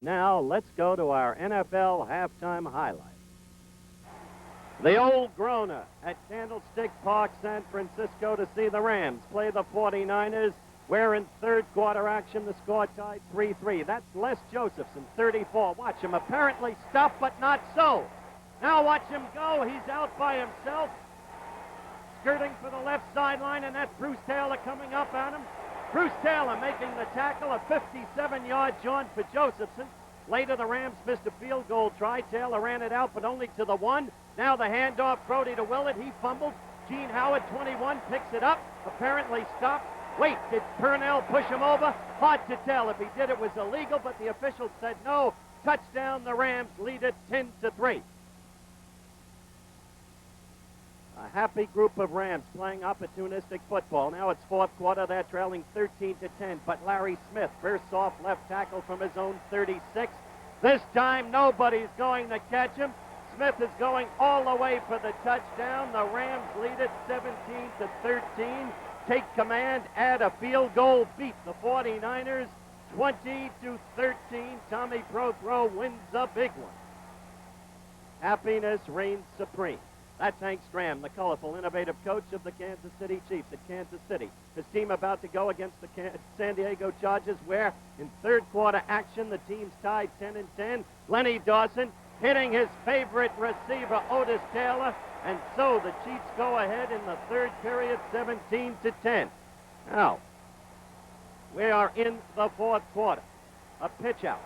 Now, let's go to our NFL halftime highlight. The old groaner at Candlestick Park, San Francisco, to see the Rams play the 49ers, where in third quarter action the score tied 3-3. That's Les Josephson, 34. Watch him apparently stop, but not so. Now watch him go. He's out by himself, skirting for the left sideline, and that's Bruce Taylor coming up at him. Bruce Taylor making the tackle, a 57-yard jaunt for Josephson. Later, the Rams missed a field goal try. Taylor ran it out, but only to the one. Now the handoff, Brody to Willard. He fumbled. Gene Howard, 21, picks it up. Apparently stopped. Wait, did Purnell push him over? Hard to tell. If he did, it was illegal, but the officials said no. Touchdown, the Rams lead it 10-3. A happy group of Rams playing opportunistic football. Now it's fourth quarter. They're trailing 13-10. But Larry Smith bursts off left tackle from his own 36. This time, nobody's going to catch him. Smith is going all the way for the touchdown. The Rams lead it 17-13. Take command, add a field goal, beat the 49ers 20-13. Tommy Prothro wins a big one. Happiness reigns supreme. That's Hank Stram, the colorful, innovative coach of the Kansas City Chiefs at Kansas City. His team about to go against the San Diego Chargers, where in third quarter action, the team's tied 10-10. Lenny Dawson hitting his favorite receiver, Otis Taylor, and so the Chiefs go ahead in the third period, 17-10. Now, we are in the fourth quarter. A pitch out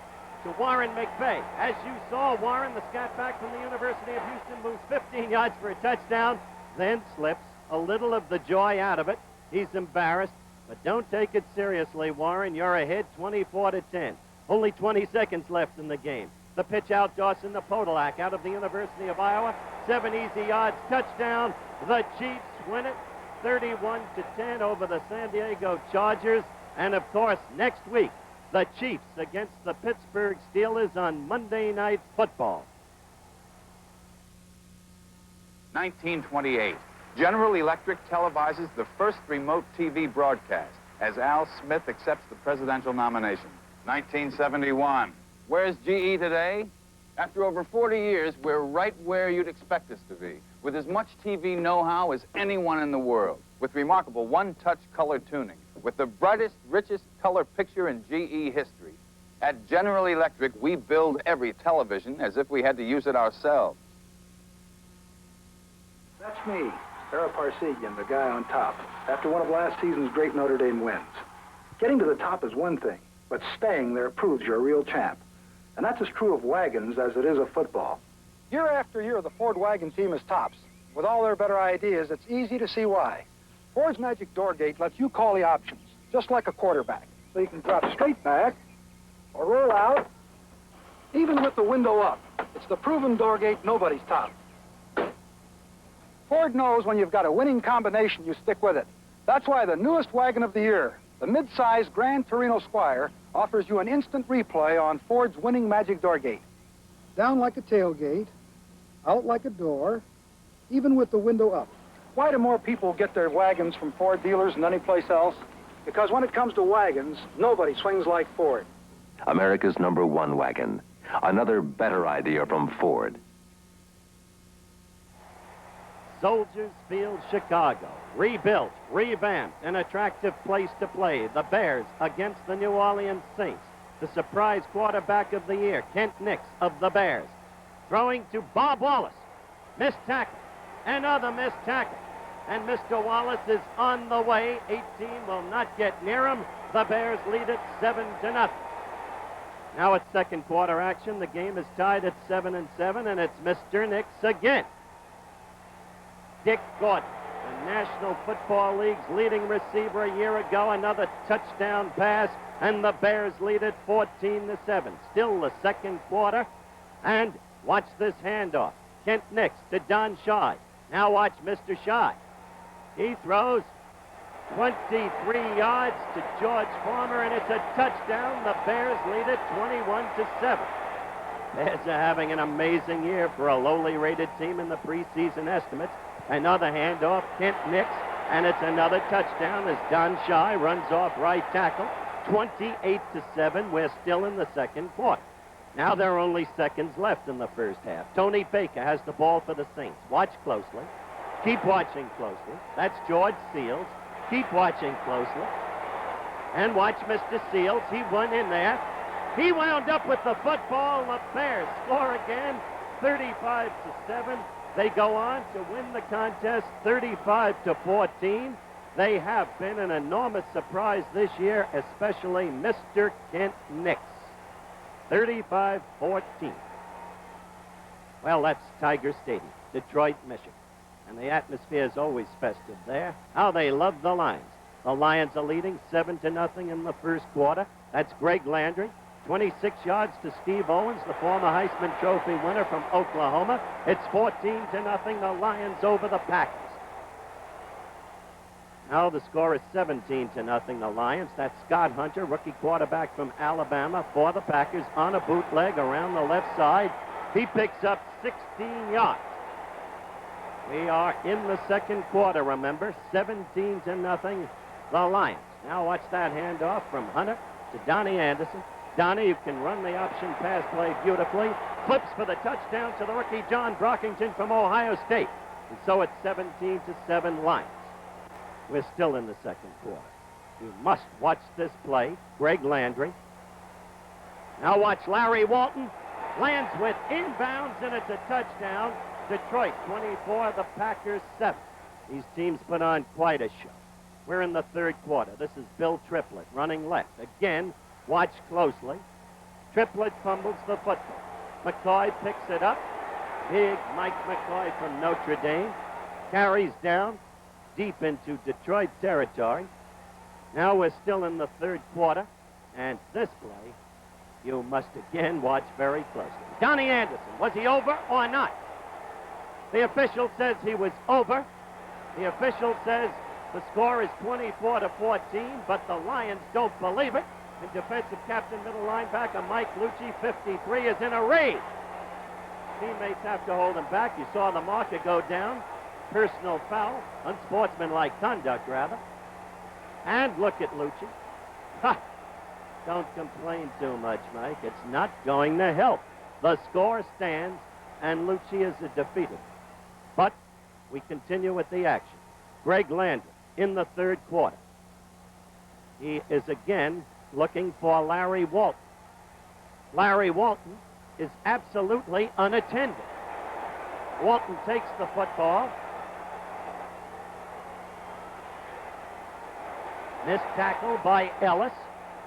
to Warren McVay. As you saw, Warren, the scat back from the University of Houston, moves 15 yards for a touchdown, then slips a little of the joy out of it. He's embarrassed, but don't take it seriously, Warren. You're ahead 24-10. Only 20 seconds left in the game. The pitch out, Dawson to Podolak out of the University of Iowa. 7 easy yards, touchdown. The Chiefs win it 31-10 over the San Diego Chargers. And, of course, next week, the Chiefs against the Pittsburgh Steelers on Monday Night Football. 1928. General Electric televises the first remote TV broadcast as Al Smith accepts the presidential nomination. 1971. Where's GE today? After over 40 years, we're right where you'd expect us to be, with as much TV know-how as anyone in the world, with remarkable one-touch color tuning, with the brightest, richest color picture in GE history. At General Electric, we build every television as if we had to use it ourselves. That's me, Ara Parsegian, the guy on top, after one of last season's great Notre Dame wins. Getting to the top is one thing, but staying there proves you're a real champ. And that's as true of wagons as it is of football. Year after year, the Ford wagon team is tops. With all their better ideas, it's easy to see why. Ford's Magic Door Gate lets you call the options, just like a quarterback. So you can drop straight back or roll out, Even with the window up, it's the proven door gate nobody's topped. Ford knows when you've got a winning combination, you stick with it. That's why the newest wagon of the year, the mid-size Gran Torino Squire, offers you an instant replay on Ford's winning Magic Door Gate. Down like a tailgate, out like a door, even with the window up. Why do more people get their wagons from Ford dealers than any place else? Because when it comes to wagons, nobody swings like Ford. America's #1 wagon. Another better idea from Ford. Soldiers Field, Chicago. Rebuilt, revamped, an attractive place to play. The Bears against the New Orleans Saints. The surprise quarterback of the year, Kent Nix of the Bears. Throwing to Bob Wallace. Missed tackle. Another missed tackle. And Mr. Wallace is on the way. 18 will not get near him. The Bears lead it 7-0. Now it's second quarter action. The game is tied at 7-7, and it's Mr. Nix again. Dick Gordon, the National Football League's leading receiver a year ago, another touchdown pass, and the Bears lead it 14-7. Still the second quarter, and watch this handoff. Kent Nix to Don Scheid. Now watch Mr. Scheid. He throws 23 yards to George Farmer, and it's a touchdown. The Bears lead it 21-7. Bears are having an amazing year for a lowly rated team in the preseason estimates. Another handoff, Kent Nix, and it's another touchdown as Don Scheid runs off right tackle. 28-7. We're still in the second quarter. Now there are only seconds left in the first half. Tony Baker has the ball for the Saints. Watch closely. Keep watching closely. That's George Seals. Keep watching closely. And watch Mr. Seals. He went in there. He wound up with the football. The Bears score again, 35-7. They go on to win the contest 35-14. They have been an enormous surprise this year, especially Mr. Kent Nix. 35-14. Well, that's Tiger Stadium, Detroit, Michigan. And the atmosphere is always festive there. How they love the Lions. The Lions are leading 7-0 in the first quarter. That's Greg Landry. 26 yards to Steve Owens, the former Heisman Trophy winner from Oklahoma. It's 14-0, the Lions over the Packers. Now the score is 17-0, the Lions. That's Scott Hunter, rookie quarterback from Alabama for the Packers, on a bootleg around the left side. He picks up 16 yards. We are in the second quarter, remember, 17-0, the Lions. Now watch that handoff from Hunter to Donnie Anderson. Donnie, who can run the option pass play beautifully, flips for the touchdown to the rookie John Brockington from Ohio State. And so it's 17-7 Lions. We're still in the second quarter. You must watch this play. Greg Landry. Now watch Larry Walton. Lands with inbounds, and it's a touchdown. Detroit 24, the Packers 7. These teams put on quite a show. We're in the third quarter. This is Bill Triplett running left. Again, watch closely. Triplett fumbles the football. McCoy picks it up. Big Mike McCoy from Notre Dame carries down deep into Detroit territory. Now we're still in the third quarter, and this play you must again watch very closely. Donnie Anderson, was he over or not? The official says he was over. The official says the score is 24-14, but the Lions don't believe it. And defensive captain, middle linebacker Mike Lucci, 53, is in a rage. Teammates have to hold him back. You saw the marker go down. Personal foul, unsportsmanlike conduct, rather. And look at Lucci. Ha! Don't complain too much, Mike. It's not going to help. The score stands, and Lucci is defeated. But we continue with the action. Greg Landry in the third quarter. He is again looking for Larry Walton. Larry Walton is absolutely unattended. Walton takes the football. Missed tackle by Ellis.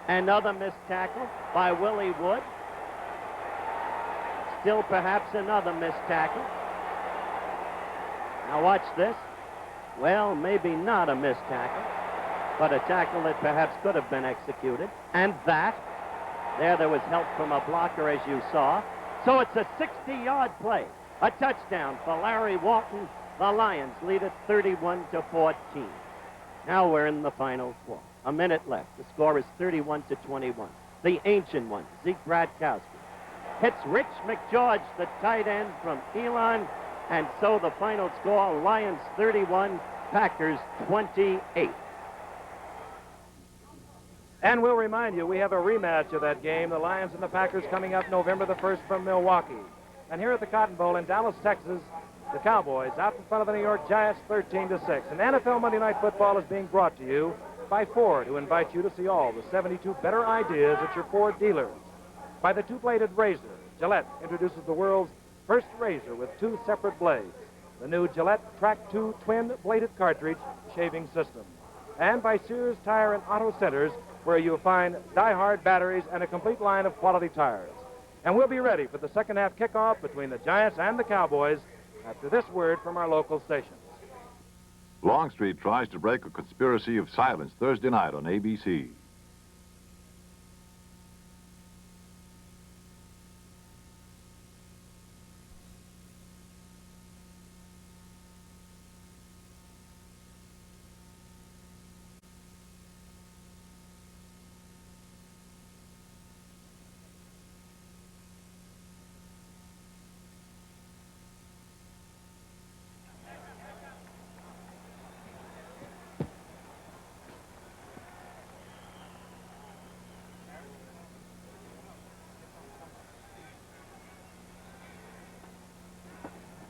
Another missed tackle by Willie Wood. Still perhaps another missed tackle. Now watch this. Well, maybe not a missed tackle, but a tackle that perhaps could have been executed. And that, there was help from a blocker, as you saw. So it's a 60-yard play. A touchdown for Larry Walton. The Lions lead it 31-14. Now we're in the final quarter. A minute left. The score is 31-21. The ancient one, Zeke Bratkowski, hits Rich McGeorge, the tight end from Elon. And so the final score, Lions 31, Packers 28. And we'll remind you, we have a rematch of that game, the Lions and the Packers, coming up November the 1st from Milwaukee. And here at the Cotton Bowl in Dallas, Texas, the Cowboys out in front of the New York Giants 13-6. And NFL Monday Night Football is being brought to you by Ford, who invites you to see all the 72 better ideas at your Ford dealers. By the two-bladed razor, Gillette introduces the world's first razor with two separate blades. The new Gillette Track 2 twin-bladed cartridge shaving system. And by Sears Tire and Auto Centers, where you'll find die-hard batteries and a complete line of quality tires. And we'll be ready for the second half kickoff between the Giants and the Cowboys after this word from our local stations. Longstreet tries to break a conspiracy of silence Thursday night on ABC.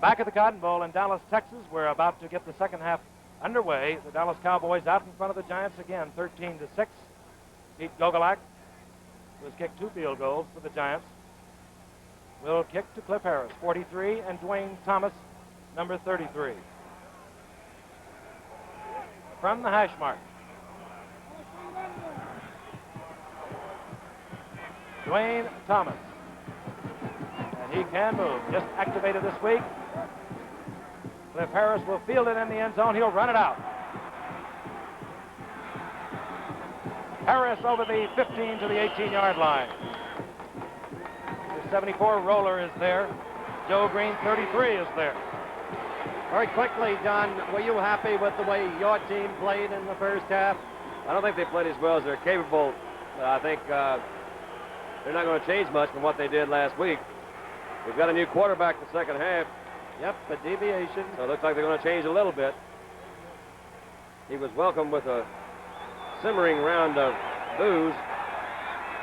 Back at the Cotton Bowl in Dallas, Texas, we're about to get the second half underway. The Dallas Cowboys out in front of the Giants again, 13-6. Pete Gogolak, who has kicked 2 field goals for the Giants, will kick to Cliff Harris, 43, and Dwayne Thomas, number 33. From the hash mark, Dwayne Thomas. And he can move. Just activated this week. Cliff Harris will field it in the end zone. He'll run it out. Harris over the 15 to the 18-yard line. The 74 roller is there. Joe Green, 33, is there. Very quickly, Don, were you happy with the way your team played in the first half? I don't think they played as well as they're capable. I think they're not going to change much from what they did last week. We've got a new quarterback the second half. Yep, a deviation. So it looks like they're going to change a little bit. He was welcomed with a simmering round of boos.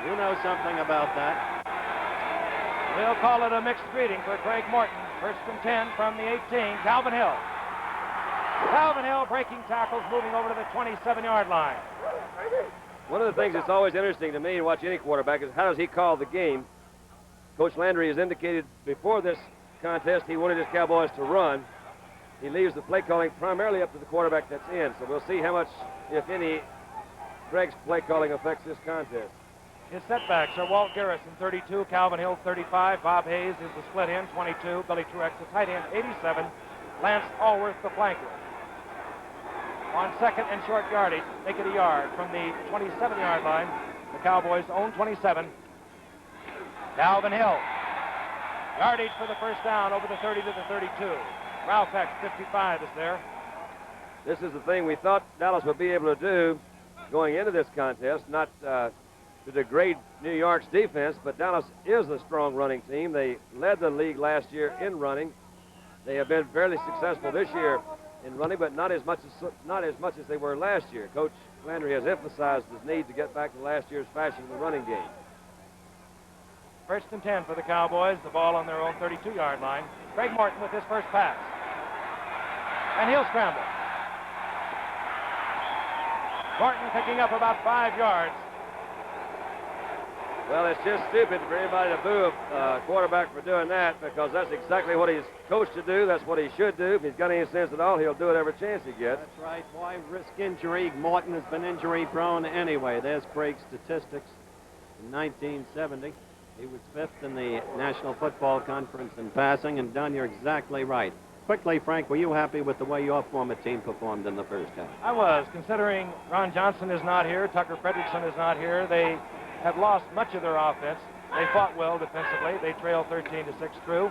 You know something about that. They'll call it a mixed greeting for Craig Morton. First and 10 from the 18, Calvin Hill. Calvin Hill breaking tackles, moving over to the 27-yard line. One of the things that's always interesting to me to watch any quarterback is how does he call the game. Coach Landry has indicated before this contest he wanted his Cowboys to run. He leaves the play calling primarily up to the quarterback that's in, so we'll see how much, if any, Greg's play calling affects this contest. His setbacks are Walt Garrison, 32, Calvin Hill, 35, Bob Hayes is the split end, 22, Billy Truax, the tight end, 87, Lance Allworth, the flanker. On second and short yardage, make it a yard from the 27-yard line, the Cowboys' own 27. Calvin Hill. Yardage for the first down over the 30 to the 32. Ralph Heck, 55, is there. This is the thing we thought Dallas would be able to do going into this contest, not to degrade New York's defense, but Dallas is a strong running team. They led the league last year in running. They have been fairly successful this year in running, but not as much as they were last year. Coach Landry has emphasized his need to get back to last year's fashion in the running game. First and 10 for the Cowboys, the ball on their own 32-yard line. Craig Morton with his first pass. And he'll scramble. Morton picking up about 5 yards. Well, it's just stupid for anybody to boo a quarterback for doing that, because that's exactly what he's coached to do. That's what he should do. If he's got any sense at all, he'll do it every chance he gets. That's right. Why risk injury? Morton has been injury-prone anyway. There's Craig's statistics. In 1970, he was 5th in the National Football Conference in passing, and Don, you're exactly right. Quickly, Frank, were you happy with the way your former team performed in the first half? I was, considering Ron Johnson is not here, Tucker Fredrickson is not here. They have lost much of their offense. They fought well defensively. They trailed 13-6 through.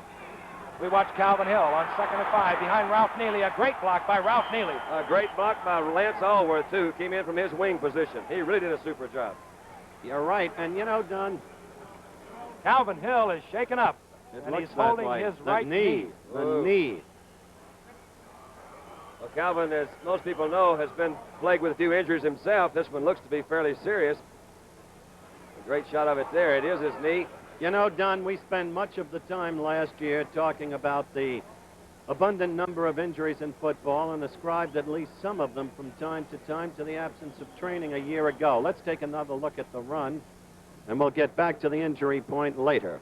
We watch Calvin Hill on 2nd and 5 behind Ralph Neely. A great block by Ralph Neely. A great block by Lance Allworth, too. Came in from his wing position. He really did a super job. You're right. And, you know, Don, Calvin Hill is shaken up. And he's holding his right knee. The knee. Well, Calvin, as most people know, has been plagued with a few injuries himself. This one looks to be fairly serious. A great shot of it there. It is his knee. You know, Don, we spent much of the time last year talking about the abundant number of injuries in football and ascribed at least some of them from time to the absence of training a year ago. Let's take another look at the run, and we'll get back to the injury point later.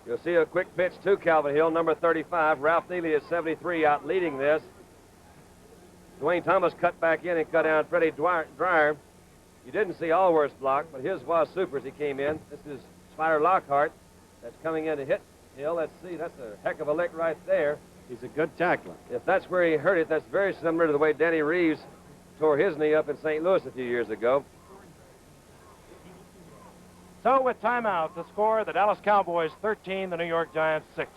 You'll see a quick pitch to Calvin Hill, number 35. Ralph Neely is 73 out leading this. Dwayne Thomas cut back in and cut down Freddie Dreyer. You didn't see Allworth's block, but his was super as he came in. This is Spider Lockhart that's coming in to hit Hill. Let's see, that's a heck of a lick right there. He's a good tackler. If that's where he hurt it, that's very similar to the way Danny Reeves tore his knee up in St. Louis a few years ago. So with timeout, the score, the Dallas Cowboys 13, the New York Giants 6.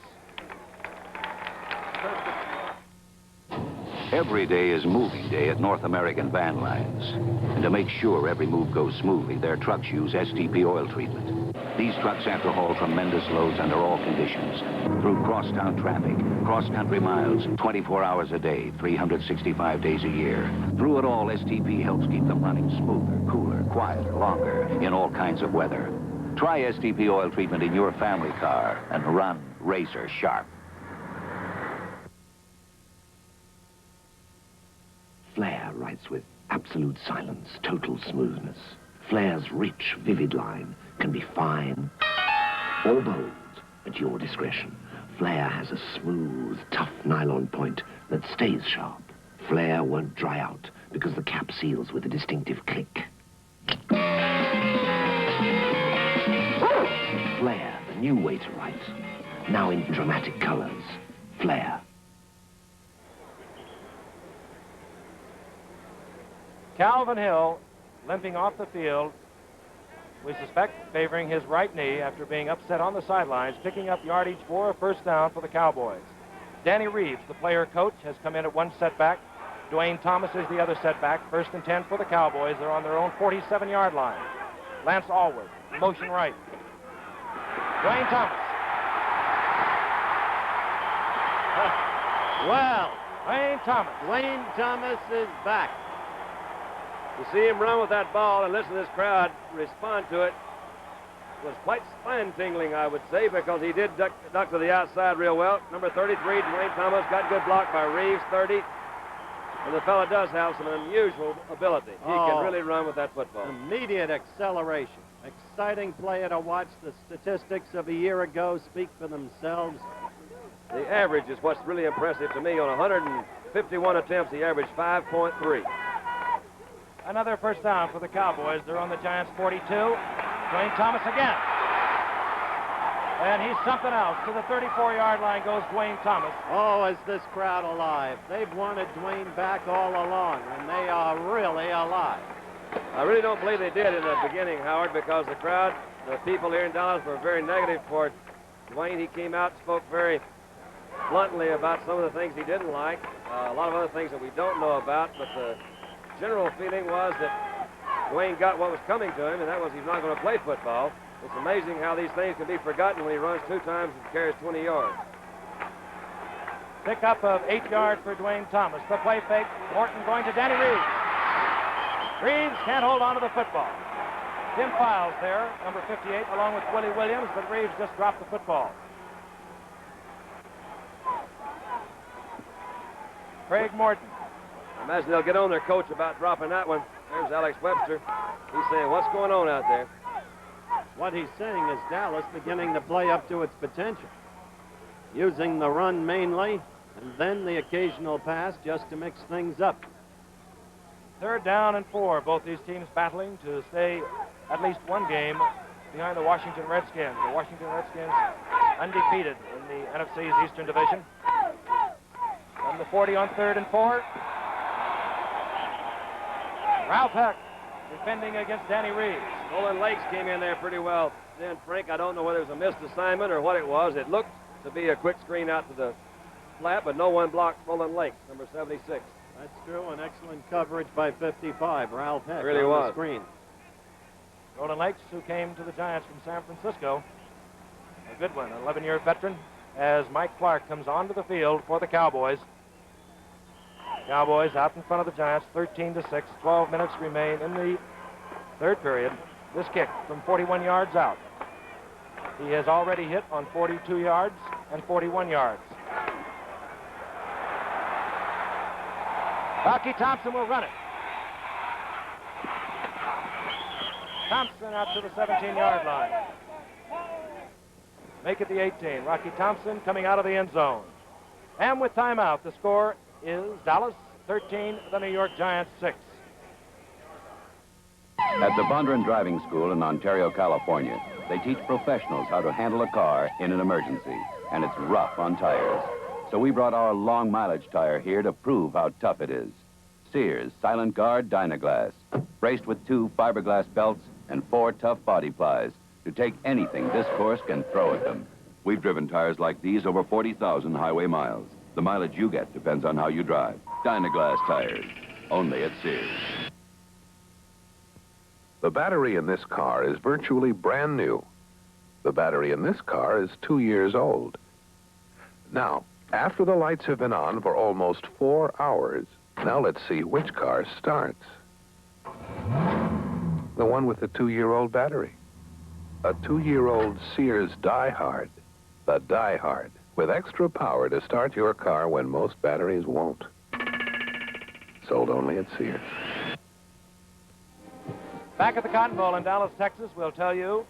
Every day is moving day at North American Van Lines. And to make sure every move goes smoothly, their trucks use STP oil treatment. These trucks have to haul tremendous loads under all conditions, through crosstown traffic, cross-country miles, 24 hours a day, 365 days a year. Through it all, STP helps keep them running smoother, cooler, quieter, longer, in all kinds of weather. Try STP oil treatment in your family car and run razor sharp. operates with absolute silence, total smoothness. Flair's rich, vivid line can be fine or bold at your discretion. Flair has a smooth, tough nylon point that stays sharp. Flair won't dry out because the cap seals with a distinctive click. Flair, the new way to write. Now in dramatic colors. Flair. Calvin Hill limping off the field, we suspect favoring his right knee after being upset on the sidelines, picking up yardage for a first down for the Cowboys. Danny Reeves, the player coach, has come in at one setback. Dwayne Thomas is the other setback. First and 10 for the Cowboys. They're on their own 47-yard line. Lance Allward, motion right. Dwayne Thomas. Well, Dwayne Thomas is back. To see him run with that ball and listen to this crowd respond to it was quite spine-tingling, I would say, because he did duck to the outside real well. Number 33, Dwayne Thomas, got good block by Reeves, 30. And the fella does have some unusual ability. He can really run with that football. Immediate acceleration. Exciting player to watch. The statistics of a year ago speak for themselves. The average is what's really impressive to me. On 151 attempts, he averaged 5.3. Another first down for the Cowboys. They're on the Giants' 42. Dwayne Thomas again. And he's something else. To the 34-yard line goes Dwayne Thomas. Oh, is this crowd alive? They've wanted Dwayne back all along, and they are really alive. I really don't believe they did in the beginning, Howard, because the crowd, the people here in Dallas were very negative toward Dwayne. He came out and spoke very bluntly about some of the things he didn't like, a lot of other things that we don't know about, but the general feeling was that Dwayne got what was coming to him, and that was he's not going to play football. It's amazing how these things can be forgotten when he runs 2 times and carries 20 yards. Pickup of 8 yards for Dwayne Thomas. The play fake. Morton going to Danny Reeves. Reeves can't hold on to the football. Tim Files there, number 58, along with Willie Williams, but Reeves just dropped the football. Craig Morton. I imagine they'll get on their coach about dropping that one. There's Alex Webster. He's saying, what's going on out there? What he's saying is Dallas beginning to play up to its potential, using the run mainly, and then the occasional pass just to mix things up. 3rd down and 4. Both these teams battling to stay at least one game behind the Washington Redskins. The Washington Redskins undefeated in the NFC's Eastern Division. From the 40 on 3rd and 4. Ralph Heck defending against Danny Reeves. Roland Lakes came in there pretty well. Then, Frank, I don't know whether it was a missed assignment or what it was. It looked to be a quick screen out to the flat, but no one blocked Roland Lakes, number 76. That's true, and excellent coverage by 55, Ralph Heck, really on was. the screen. Roland Lakes, who came to the Giants from San Francisco. A good one, an 11-year veteran, as Mike Clark comes onto the field for the Cowboys. Cowboys out in front of the Giants, 13-6. 12 minutes remain in the 3rd period. This kick from 41 yards out. He has already hit on 42 yards and 41 yards. Rocky Thompson will run it. Thompson out to the 17-yard line. Make it the 18. Rocky Thompson coming out of the end zone. And with timeout, the score is Dallas 13, the New York Giants 6. At the Bondurant Driving School in Ontario, California, they teach professionals how to handle a car in an emergency, and it's rough on tires. So we brought our long mileage tire here to prove how tough it is. Sears Silent Guard Dynaglass, braced with 2 fiberglass belts and 4 tough body plies to take anything this course can throw at them. We've driven tires like these over 40,000 highway miles. The mileage you get depends on how you drive. Dynaglass tires, only at Sears. The battery in this car is virtually brand new. The battery in this car is 2 years old. Now, after the lights have been on for almost 4 hours, now let's see which car starts. The one with the 2-year-old battery. A 2-year-old Sears Die Hard. The Die Hard, with extra power to start your car when most batteries won't. Sold only at Sears. Back at the Cotton Bowl in Dallas, Texas, we'll tell you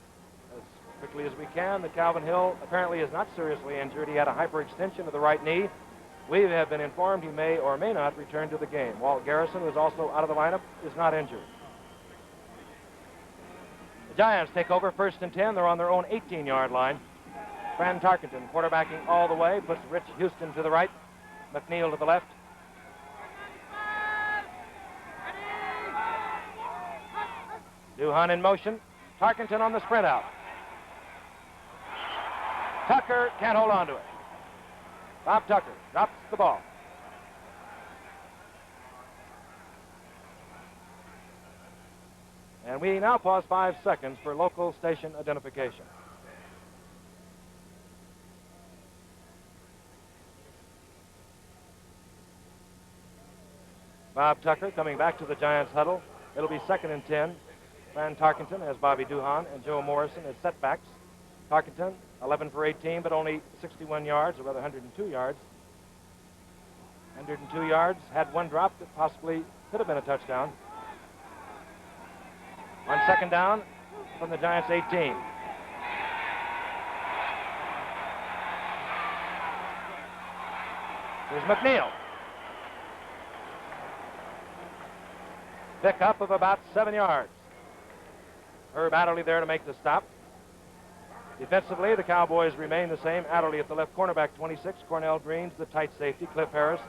as quickly as we can that Calvin Hill apparently is not seriously injured. He had a hyperextension of the right knee. We have been informed he may or may not return to the game. Walt Garrison, who is also out of the lineup, is not injured. The Giants take over 1st and 10. They're on their own 18-yard line. Fran Tarkenton quarterbacking all the way, puts Rich Houston to the right, McNeil to the left. Duhan in motion. Tarkenton on the sprint out. Tucker can't hold on to it. Bob Tucker drops the ball. And we now pause 5 seconds for local station identification. Bob Tucker coming back to the Giants huddle. It'll be 2nd and 10. Fran Tarkenton has Bobby Duhan and Joe Morrison as setbacks. Tarkenton, 11 for 18, but only 61 yards, or rather 102 yards. 102 yards, had one drop that possibly could have been a touchdown. On 2nd down from the Giants' 18. Here's McNeil. Pickup of about 7 yards. Herb Adderley there to make the stop. Defensively, the Cowboys remain the same. Adderley at the left cornerback, 26. Cornell Greens, the tight safety. Cliff Harris,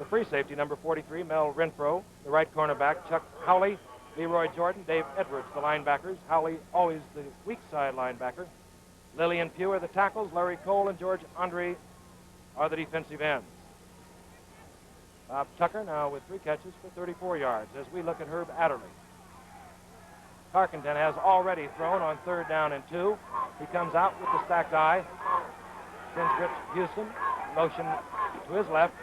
the free safety, number 43. Mel Renfro, the right cornerback. Chuck Howley, Leroy Jordan, Dave Edwards, the linebackers. Howley, always the weak side linebacker. Lillian Pugh are the tackles. Larry Cole and George Andre are the defensive ends. Bob Tucker now with 3 catches for 34 yards as we look at Herb Adderley. Tarkenton has already thrown on 3rd down and 2. He comes out with the stacked eye. Sends Rich Houston. Motion to his left.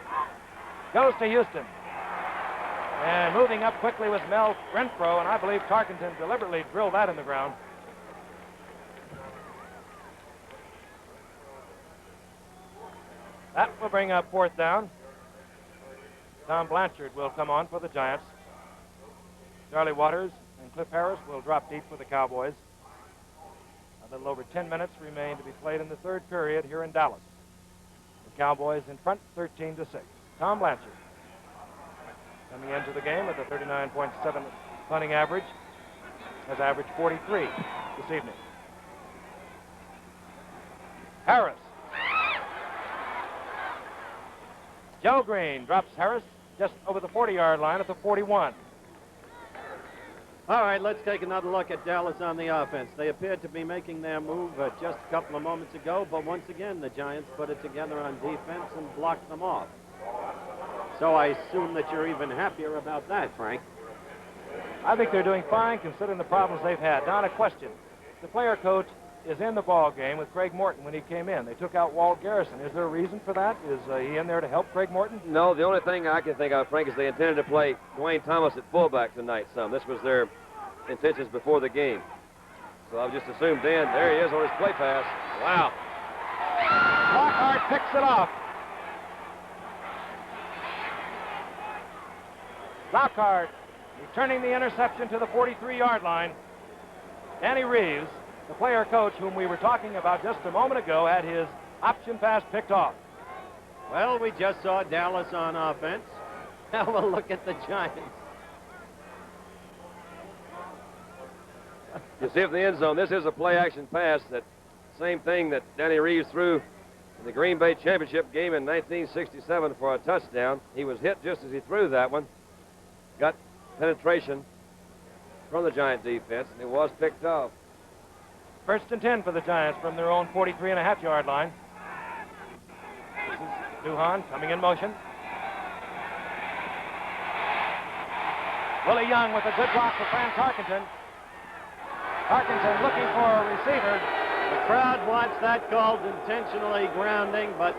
Goes to Houston. And moving up quickly was Mel Renfro, and I believe Tarkenton deliberately drilled that in the ground. That will bring up 4th down. Tom Blanchard will come on for the Giants. Charlie Waters and Cliff Harris will drop deep for the Cowboys. A little over 10 minutes remain to be played in the 3rd period here in Dallas. The Cowboys in front 13-6. Tom Blanchard coming into the game with a 39.7 punting average. Has averaged 43 this evening. Harris. Joe Green drops Harris just over the 40-yard line at the 41. All right, let's take another look at Dallas on the offense. They appeared to be making their move just a couple of moments ago, but once again, the Giants put it together on defense and blocked them off. So I assume that you're even happier about that, Frank. I think they're doing fine considering the problems they've had. Not a question. The player coach is in the ball game with Craig Morton when he came in. They took out Walt Garrison. Is there a reason for that? Is he in there to help Craig Morton? No, the only thing I can think of, Frank, is they intended to play Dwayne Thomas at fullback tonight some. This was their intentions before the game. So I've just assumed then, there he is on his play pass. Wow. Lockhart picks it off. Lockhart returning the interception to the 43-yard line. Danny Reeves, the player coach whom we were talking about just a moment ago, had his option pass picked off. Well, we just saw Dallas on offense. Now we'll look at the Giants. You see if the end zone, this is a play-action pass, that same thing that Danny Reeves threw in the Green Bay Championship game in 1967 for a touchdown. He was hit just as he threw that one. Got penetration from the Giant defense, and it was picked off. 1st and 10 for the Giants from their own 43.5-yard line. This is Duhan coming in motion. Willie Young with a good block for Fran Tarkenton. Tarkenton looking for a receiver. The crowd wants that called intentionally grounding, but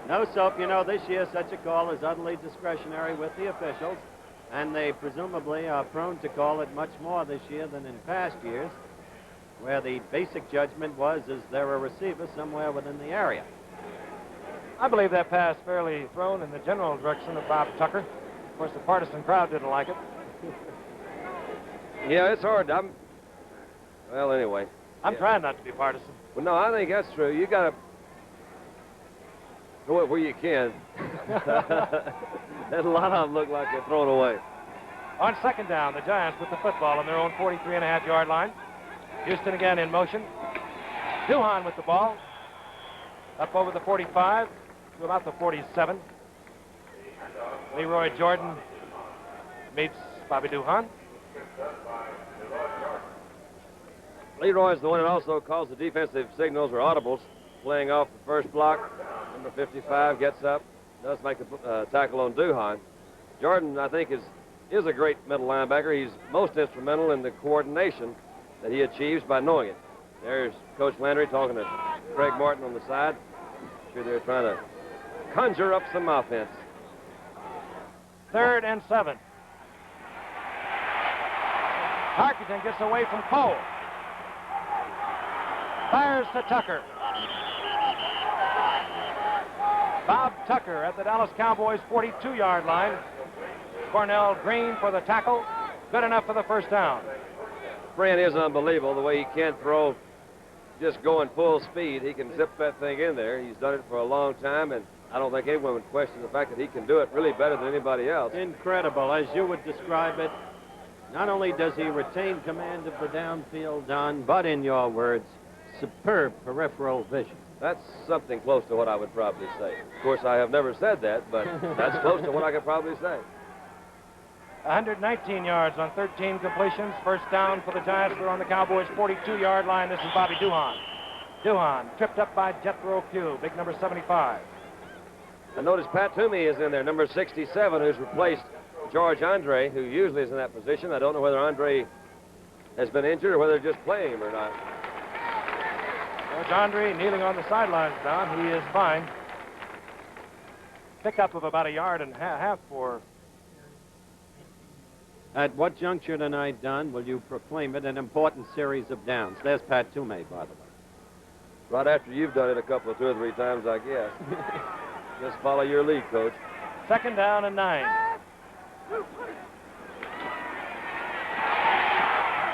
no soap. You know, this year such a call is utterly discretionary with the officials, and they presumably are prone to call it much more this year than in past years, where the basic judgment was, is there a receiver somewhere within the area? I believe that pass fairly thrown in the general direction of Bob Tucker. Of course, the partisan crowd didn't like it. Yeah, it's hard. Well, anyway. I'm trying not to be partisan. Well, no, I think that's true. You got to throw it where you can. And a lot of them look like they're thrown away. On second down, the Giants with the football on their own 43.5-yard line. Houston again in motion. Duhan with the ball. Up over the 45 to about the 47. Leroy Jordan meets Bobby Duhan. Leroy's the one that also calls the defensive signals or audibles, playing off the first block. Number 55 gets up, does make the tackle on Duhan. Jordan, I think, is a great middle linebacker. He's most instrumental in the coordination that he achieves by knowing it. There's Coach Landry talking to Craig Morton on the side. I'm sure they're trying to conjure up some offense. 3rd and 7. Tarkenton gets away from Cole. Fires to Tucker. Bob Tucker at the Dallas Cowboys 42-yard line. Cornell Green for the tackle. Good enough for the first down. Fran is unbelievable the way he can't throw just going full speed. He can zip that thing in there. He's done it for a long time, and I don't think anyone would question the fact that he can do it really better than anybody else. Incredible, as you would describe it. Not only does he retain command of the downfield, Don, but in your words, superb peripheral vision. That's something close to what I would probably say. Of course, I have never said that, but that's close to what I could probably say. 119 yards on 13 completions. First down for the Giants. They're on the Cowboys' 42-yard line. This is Bobby Duhan. Duhan tripped up by Jethro Pugh, big number 75. I notice Pat Toomey is in there, number 67, who's replaced George Andre, who usually is in that position. I don't know whether Andre has been injured or whether they're just playing him or not. George Andre kneeling on the sidelines, Don. He is fine. Pickup of about 1.5 yards for... At what juncture tonight, Don, will you proclaim it an important series of downs? There's Pat Toomey, by the way. Right after you've done it a couple of 2 or 3 times, I guess. Just follow your lead, Coach. 2nd down and 9.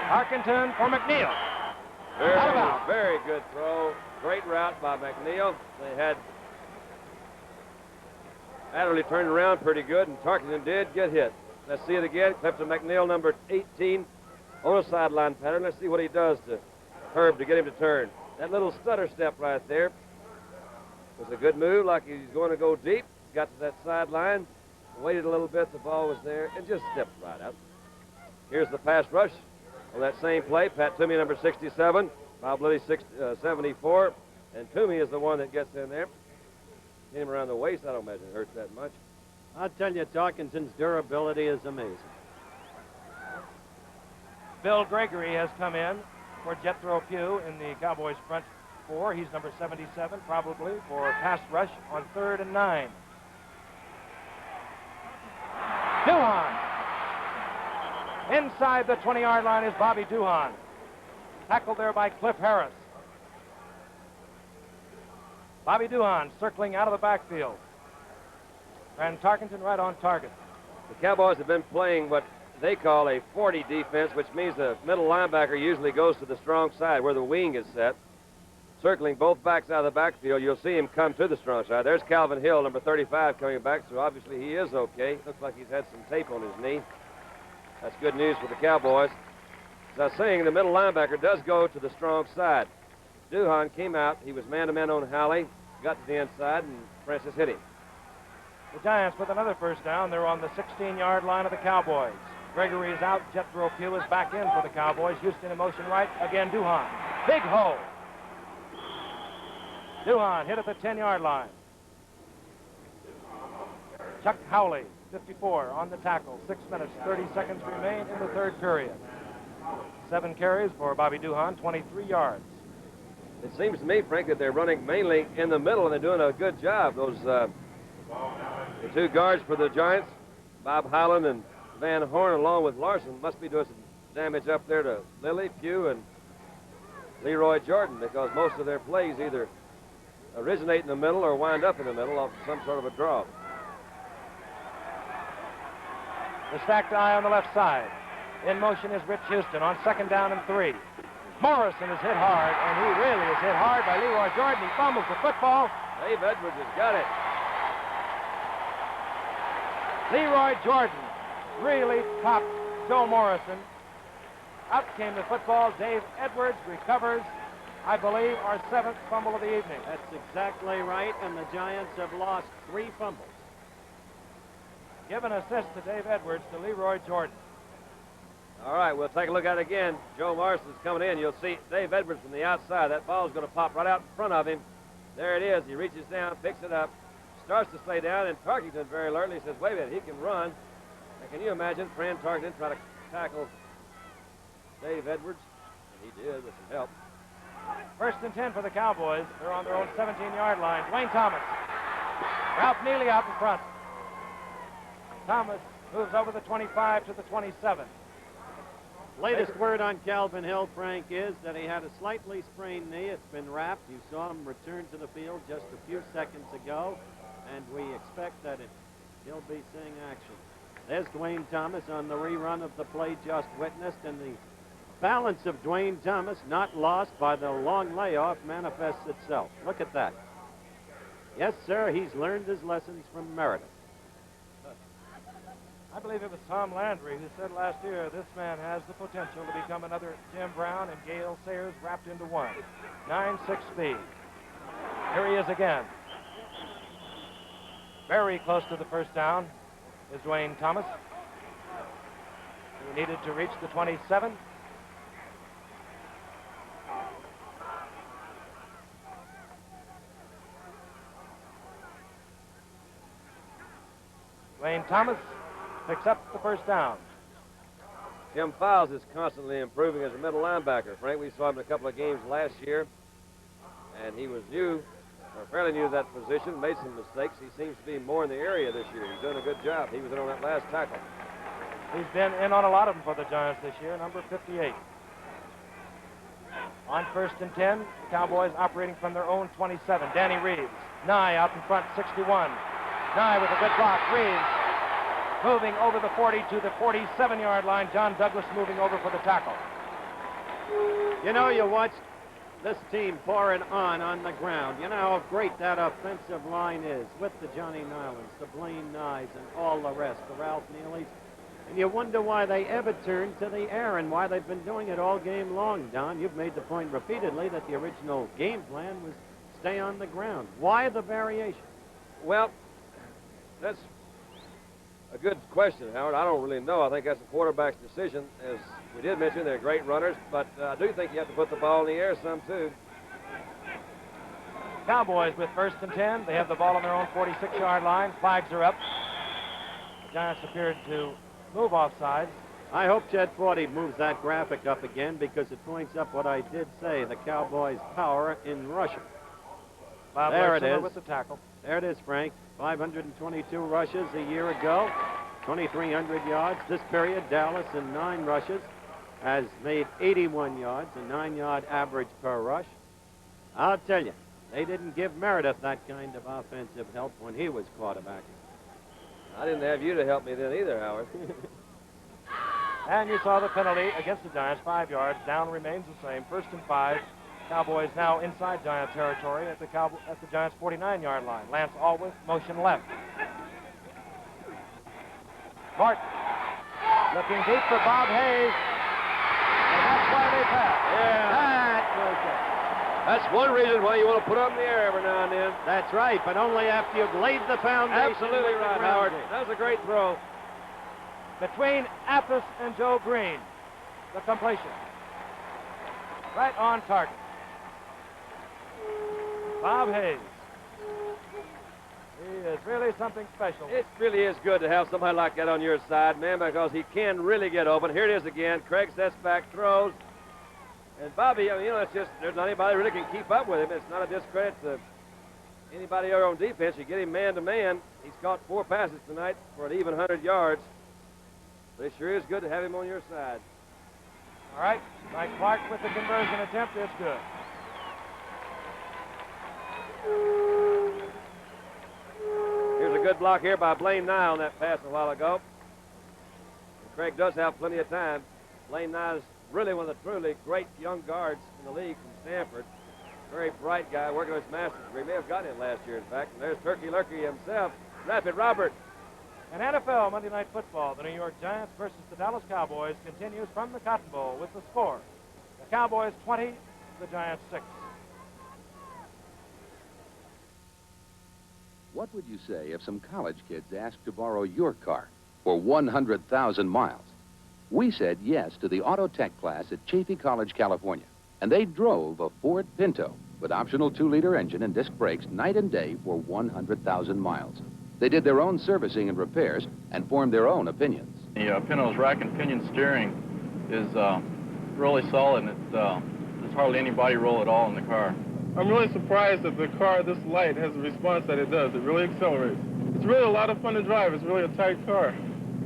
Tarkenton for McNeil. Very good throw. Great route by McNeil. They had Adderley turned around pretty good, and Tarkenton did get hit. Let's see it again. Clifton McNeil, number 18, on a sideline pattern. Let's see what he does to Herb to get him to turn. That little stutter step right there was a good move, like he's going to go deep. Got to that sideline, waited a little bit, the ball was there, and just stepped right out. Here's the pass rush on that same play. Pat Toomey, number 67, Bob Liddy, 74, and Toomey is the one that gets in there. Hit him around the waist. I don't imagine it hurts that much. I'll tell you, Tarkenton's durability is amazing. Bill Gregory has come in for Jethro Pugh in the Cowboys' front 4. He's number 77, probably, for pass rush on 3rd and 9. Duhan. Inside the 20-yard line is Bobby Duhan. Tackled there by Cliff Harris. Bobby Duhan circling out of the backfield. And Tarkenton right on target. The Cowboys have been playing what they call a 40 defense, which means the middle linebacker usually goes to the strong side where the wing is set. Circling both backs out of the backfield, you'll see him come to the strong side. There's Calvin Hill, number 35, coming back, so obviously he is okay. Looks like he's had some tape on his knee. That's good news for the Cowboys. As I was saying, the middle linebacker does go to the strong side. Duhan came out. He was man-to-man on Howley, got to the inside, and Francis hit him. The Giants with another first down. They're on the 16-yard line of the Cowboys. Gregory is out. Jethro Pugh is back in for the Cowboys. Houston in motion right. Again, Duhan. Big hole. Duhan hit at the 10-yard line. Chuck Howley, 54, on the tackle. 6 minutes, 30 seconds remain in the 3rd period. 7 carries for Bobby Duhan, 23 yards. It seems to me, Frank, that they're running mainly in the middle, and they're doing a good job. Those the 2 guards for the Giants, Bob Highland and Van Horn, along with Larson, must be doing some damage up there to Lilly, Pugh, and Leroy Jordan, because most of their plays either originate in the middle or wind up in the middle off some sort of a draw. The stacked eye on the left side. In motion is Rich Houston on 2nd down and 3. Morrison is hit hard, and he really is hit hard by Leroy Jordan. He fumbles the football. Dave Edwards has got it. Leroy Jordan really popped Joe Morrison. Out came the football. Dave Edwards recovers, I believe, our 7th fumble of the evening. That's exactly right, and the Giants have lost 3 fumbles. Give an assist to Dave Edwards to Leroy Jordan. All right, we'll take a look at it again. Joe Morrison's coming in. You'll see Dave Edwards from the outside. That ball's going to pop right out in front of him. There it is. He reaches down, picks it up, starts to stay down, and Tarkenton very alertly says, wait a minute, he can run. Now, can you imagine Fran Tarkenton try to tackle Dave Edwards? And he did with some help. 1st and 10 for the Cowboys. They're on their own 17-yard line. Dwayne Thomas. Ralph Neely out in front. Thomas moves over the 25 to the 27. Latest word on Calvin Hill, Frank, is that he had a slightly sprained knee. It's been wrapped. You saw him return to the field just a few seconds ago, and we expect that he'll be seeing action. There's Dwayne Thomas on the rerun of the play just witnessed, and the balance of Dwayne Thomas, not lost by the long layoff, manifests itself. Look at that. Yes, sir, he's learned his lessons from Meredith. I believe it was Tom Landry who said last year, this man has the potential to become another Jim Brown and Gale Sayers wrapped into one. 9.6 speed. Here he is again. Very close to the first down is Dwayne Thomas. He needed to reach the 27. Dwayne Thomas picks up the first down. Jim Files is constantly improving as a middle linebacker. Frank, we saw him in a couple of games last year, and he was new, or fairly new to that position, made some mistakes. He seems to be more in the area this year. He's done a good job. He was in on that last tackle. He's been in on a lot of them for the Giants this year, number 58. On 1st and 10, the Cowboys operating from their own 27. Danny Reeves. Nye out in front, 61. Nye with a good block. Reeves moving over the 40 to the 47-yard line. John Douglas moving over for the tackle. You know, you watch this team pouring on the ground. You know how great that offensive line is with the Johnny Nylans, the Blaine Nyes, and all the rest, the Ralph Neelys. And you wonder why they ever turn to the air and why they've been doing it all game long, Don. You've made the point repeatedly that the original game plan was stay on the ground. Why the variation? Well, that's a good question, Howard. I don't really know. I think that's the quarterback's decision. As we did mention, they're great runners, but I do think you have to put the ball in the air some, too. Cowboys with 1st and 10. They have the ball on their own 46-yard line. Flags are up. The Giants appeared to move offside. I hope Chet Forty moves that graphic up again because it points up what I did say, the Cowboys' power in rushing. Bob there it Lexner is. with the tackle. There it is, Frank. 522 rushes a year ago, 2,300 yards. This period, Dallas in 9 rushes has made 81 yards, a 9-yard average per rush. I'll tell you, they didn't give Meredith that kind of offensive help when he was quarterbacking. I didn't have you to help me then either, Howard. And you saw the penalty against the Giants, 5 yards. Down remains the same. 1st and 5. Cowboys now inside Giant territory at the Giants' 49-yard line. Lance Alworth, motion left. Morton looking deep for Bob Hayes. And that's why they pass. Yeah. That's one reason why you want to put up in the air every now and then. That's right, but only after you've laid the foundation. Absolutely right, Howard. That was a great throw. Between Athos and Joe Green, the completion. Right on target. Bob Hayes. He is really something special. It really is good to have somebody like that on your side, man, because he can really get open. Here it is again. Craig sets back, throws. And Bobby, I mean, you know, it's just, there's not anybody really can keep up with him. It's not a discredit to anybody over on defense. You get him man-to-man. He's caught 4 passes tonight for an even 100 yards. But it sure is good to have him on your side. All right, Mike Clark with the conversion attempt is good. Here's a good block here by Blaine Nye on that pass a while ago. Craig does have plenty of time. Lane Nye is really one of the truly great young guards in the league from Stanford. Very bright guy working on his master's degree. May have gotten it last year, in fact. And there's Turkey Lurkey himself. Rapid Robert. And NFL Monday Night Football, the New York Giants versus the Dallas Cowboys, continues from the Cotton Bowl with the score. The Cowboys 20, the Giants 6. What would you say if some college kids asked to borrow your car for 100,000 miles? We said yes to the auto tech class at Chaffey College, California, and they drove a Ford Pinto with optional 2-liter engine and disc brakes night and day for 100,000 miles. They did their own servicing and repairs and formed their own opinions. The Pinto's rack and pinion steering is really solid, and there's hardly any body roll at all in the car. I'm really surprised that the car this light has the response that it does. It really accelerates. It's really a lot of fun to drive. It's really a tight car.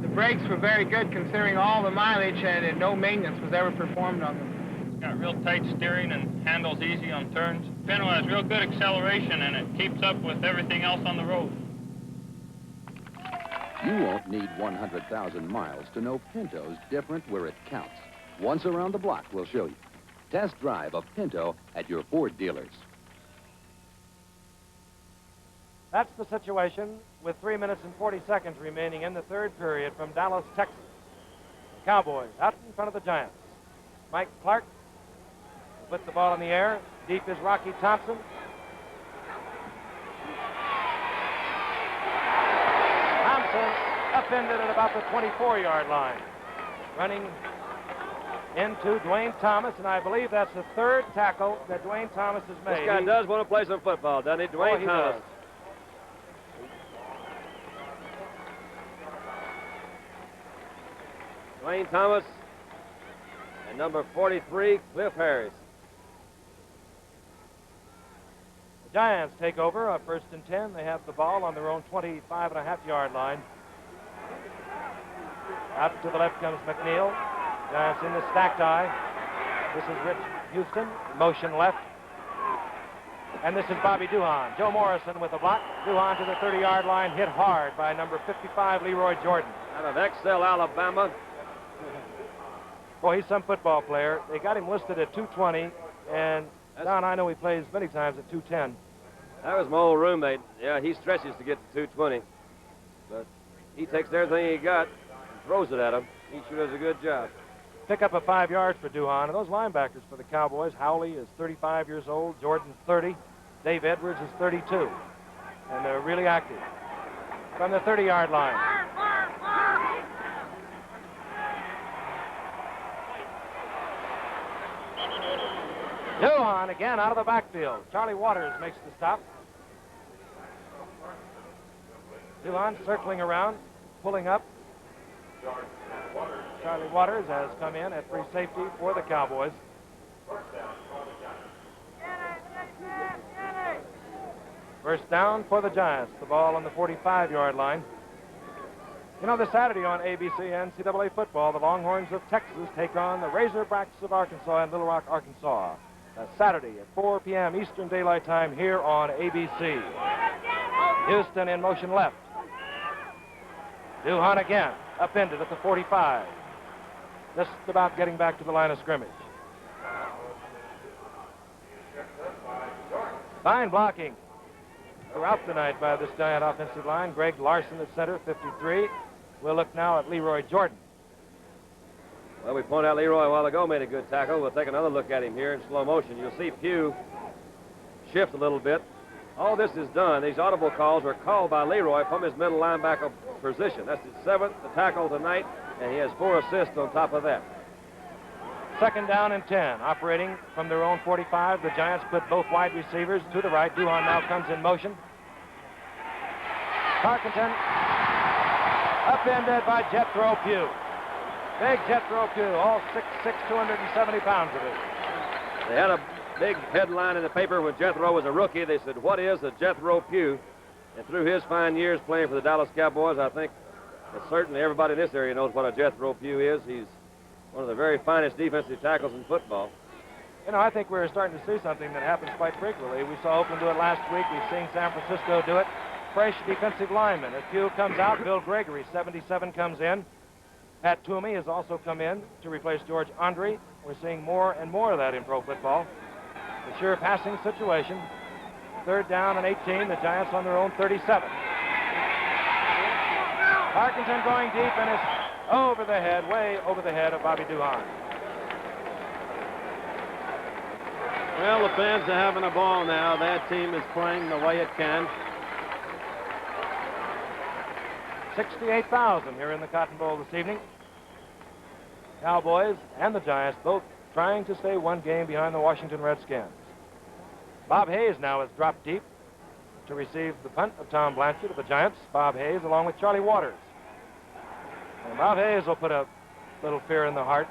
The brakes were very good considering all the mileage, and no maintenance was ever performed on them. It's got real tight steering and handles easy on turns. Pinto has real good acceleration, and it keeps up with everything else on the road. You won't need 100,000 miles to know Pinto's different where it counts. Once around the block, we'll show you. Test drive a Pinto at your Ford dealers. That's the situation with 3 minutes and 40 seconds remaining in the third period from Dallas, Texas. The Cowboys out in front of the Giants. Mike Clark will put the ball in the air. Deep is Rocky Thompson. Thompson upended at about the 24-yard line. Running into Dwayne Thomas, and I believe that's the third tackle that Dwayne Thomas has made. This guy does want to play some football, doesn't he? Dwayne Thomas. Does. Dwayne Thomas and number 43, Cliff Harris. The Giants take over, 1st and 10. They have the ball on their own 25.5-yard line. Out to the left comes McNeil. Giants in the stacked eye. This is Rich Houston, motion left. And this is Bobby Duhan. Joe Morrison with a block. Duhan to the 30-yard line, hit hard by number 55, Leroy Jordan. Out of Excel, Alabama. Boy, he's some football player. They got him listed at 220, and Don, I know he plays many times at 210. That was my old roommate. Yeah, he stretches to get to 220. But he takes everything he got and throws it at him. He sure does a good job. Pick up a 5 yards for Duhan. And those linebackers for the Cowboys, Howley is 35 years old, Jordan 30, Dave Edwards is 32. And they're really active. From the 30-yard line. Duhan again out of the backfield. Charlie Waters makes the stop. Duhan circling around, pulling up. Charlie Waters has come in at free safety for the Cowboys. First down for the Giants. The ball on the 45-yard line. You know, this Saturday on ABC NCAA football, the Longhorns of Texas take on the Razorbacks of Arkansas in Little Rock, Arkansas. Saturday at 4 p.m. Eastern Daylight Time here on ABC. Houston in motion left. Duhan again, upended at the 45. Just about getting back to the line of scrimmage. Fine blocking throughout the night by this Giant offensive line. Greg Larson at center, 53. We'll look now at Leroy Jordan. Well, we pointed out Leroy a while ago made a good tackle. We'll take another look at him here in slow motion. You'll see Pugh shift a little bit. All this is done. These audible calls are called by Leroy from his middle linebacker position. That's his 7th tackle tonight, and he has 4 assists on top of that. 2nd down and 10. Operating from their own 45, the Giants put both wide receivers to the right. Duhan now comes in motion. Tarkenton upended by Jethro Pugh. Big Jethro Pugh, all 6'6", 270 pounds of it. They had a big headline in the paper when Jethro was a rookie. They said, what is a Jethro Pugh? And through his fine years playing for the Dallas Cowboys, I think that certainly everybody in this area knows what a Jethro Pugh is. He's one of the very finest defensive tackles in football. You know, I think we're starting to see something that happens quite frequently. We saw Oakland do it last week. We've seen San Francisco do it. Fresh defensive lineman. As Pugh comes out, Bill Gregory, 77, comes in. Pat Toomey has also come in to replace George Andre. We're seeing more and more of that in pro football. The sure passing situation. 3rd down and 18. The Giants on their own 37. Tarkenton going deep and is over the head, way over the head of Bobby Duhan. Well, the fans are having a ball now. Their team is playing the way it can. 68,000 here in the Cotton Bowl this evening. Cowboys and the Giants both trying to stay one game behind the Washington Redskins. Bob Hayes now has dropped deep to receive the punt of Tom Blanchard of the Giants. Bob Hayes along with Charlie Waters. And Bob Hayes will put a little fear in the heart.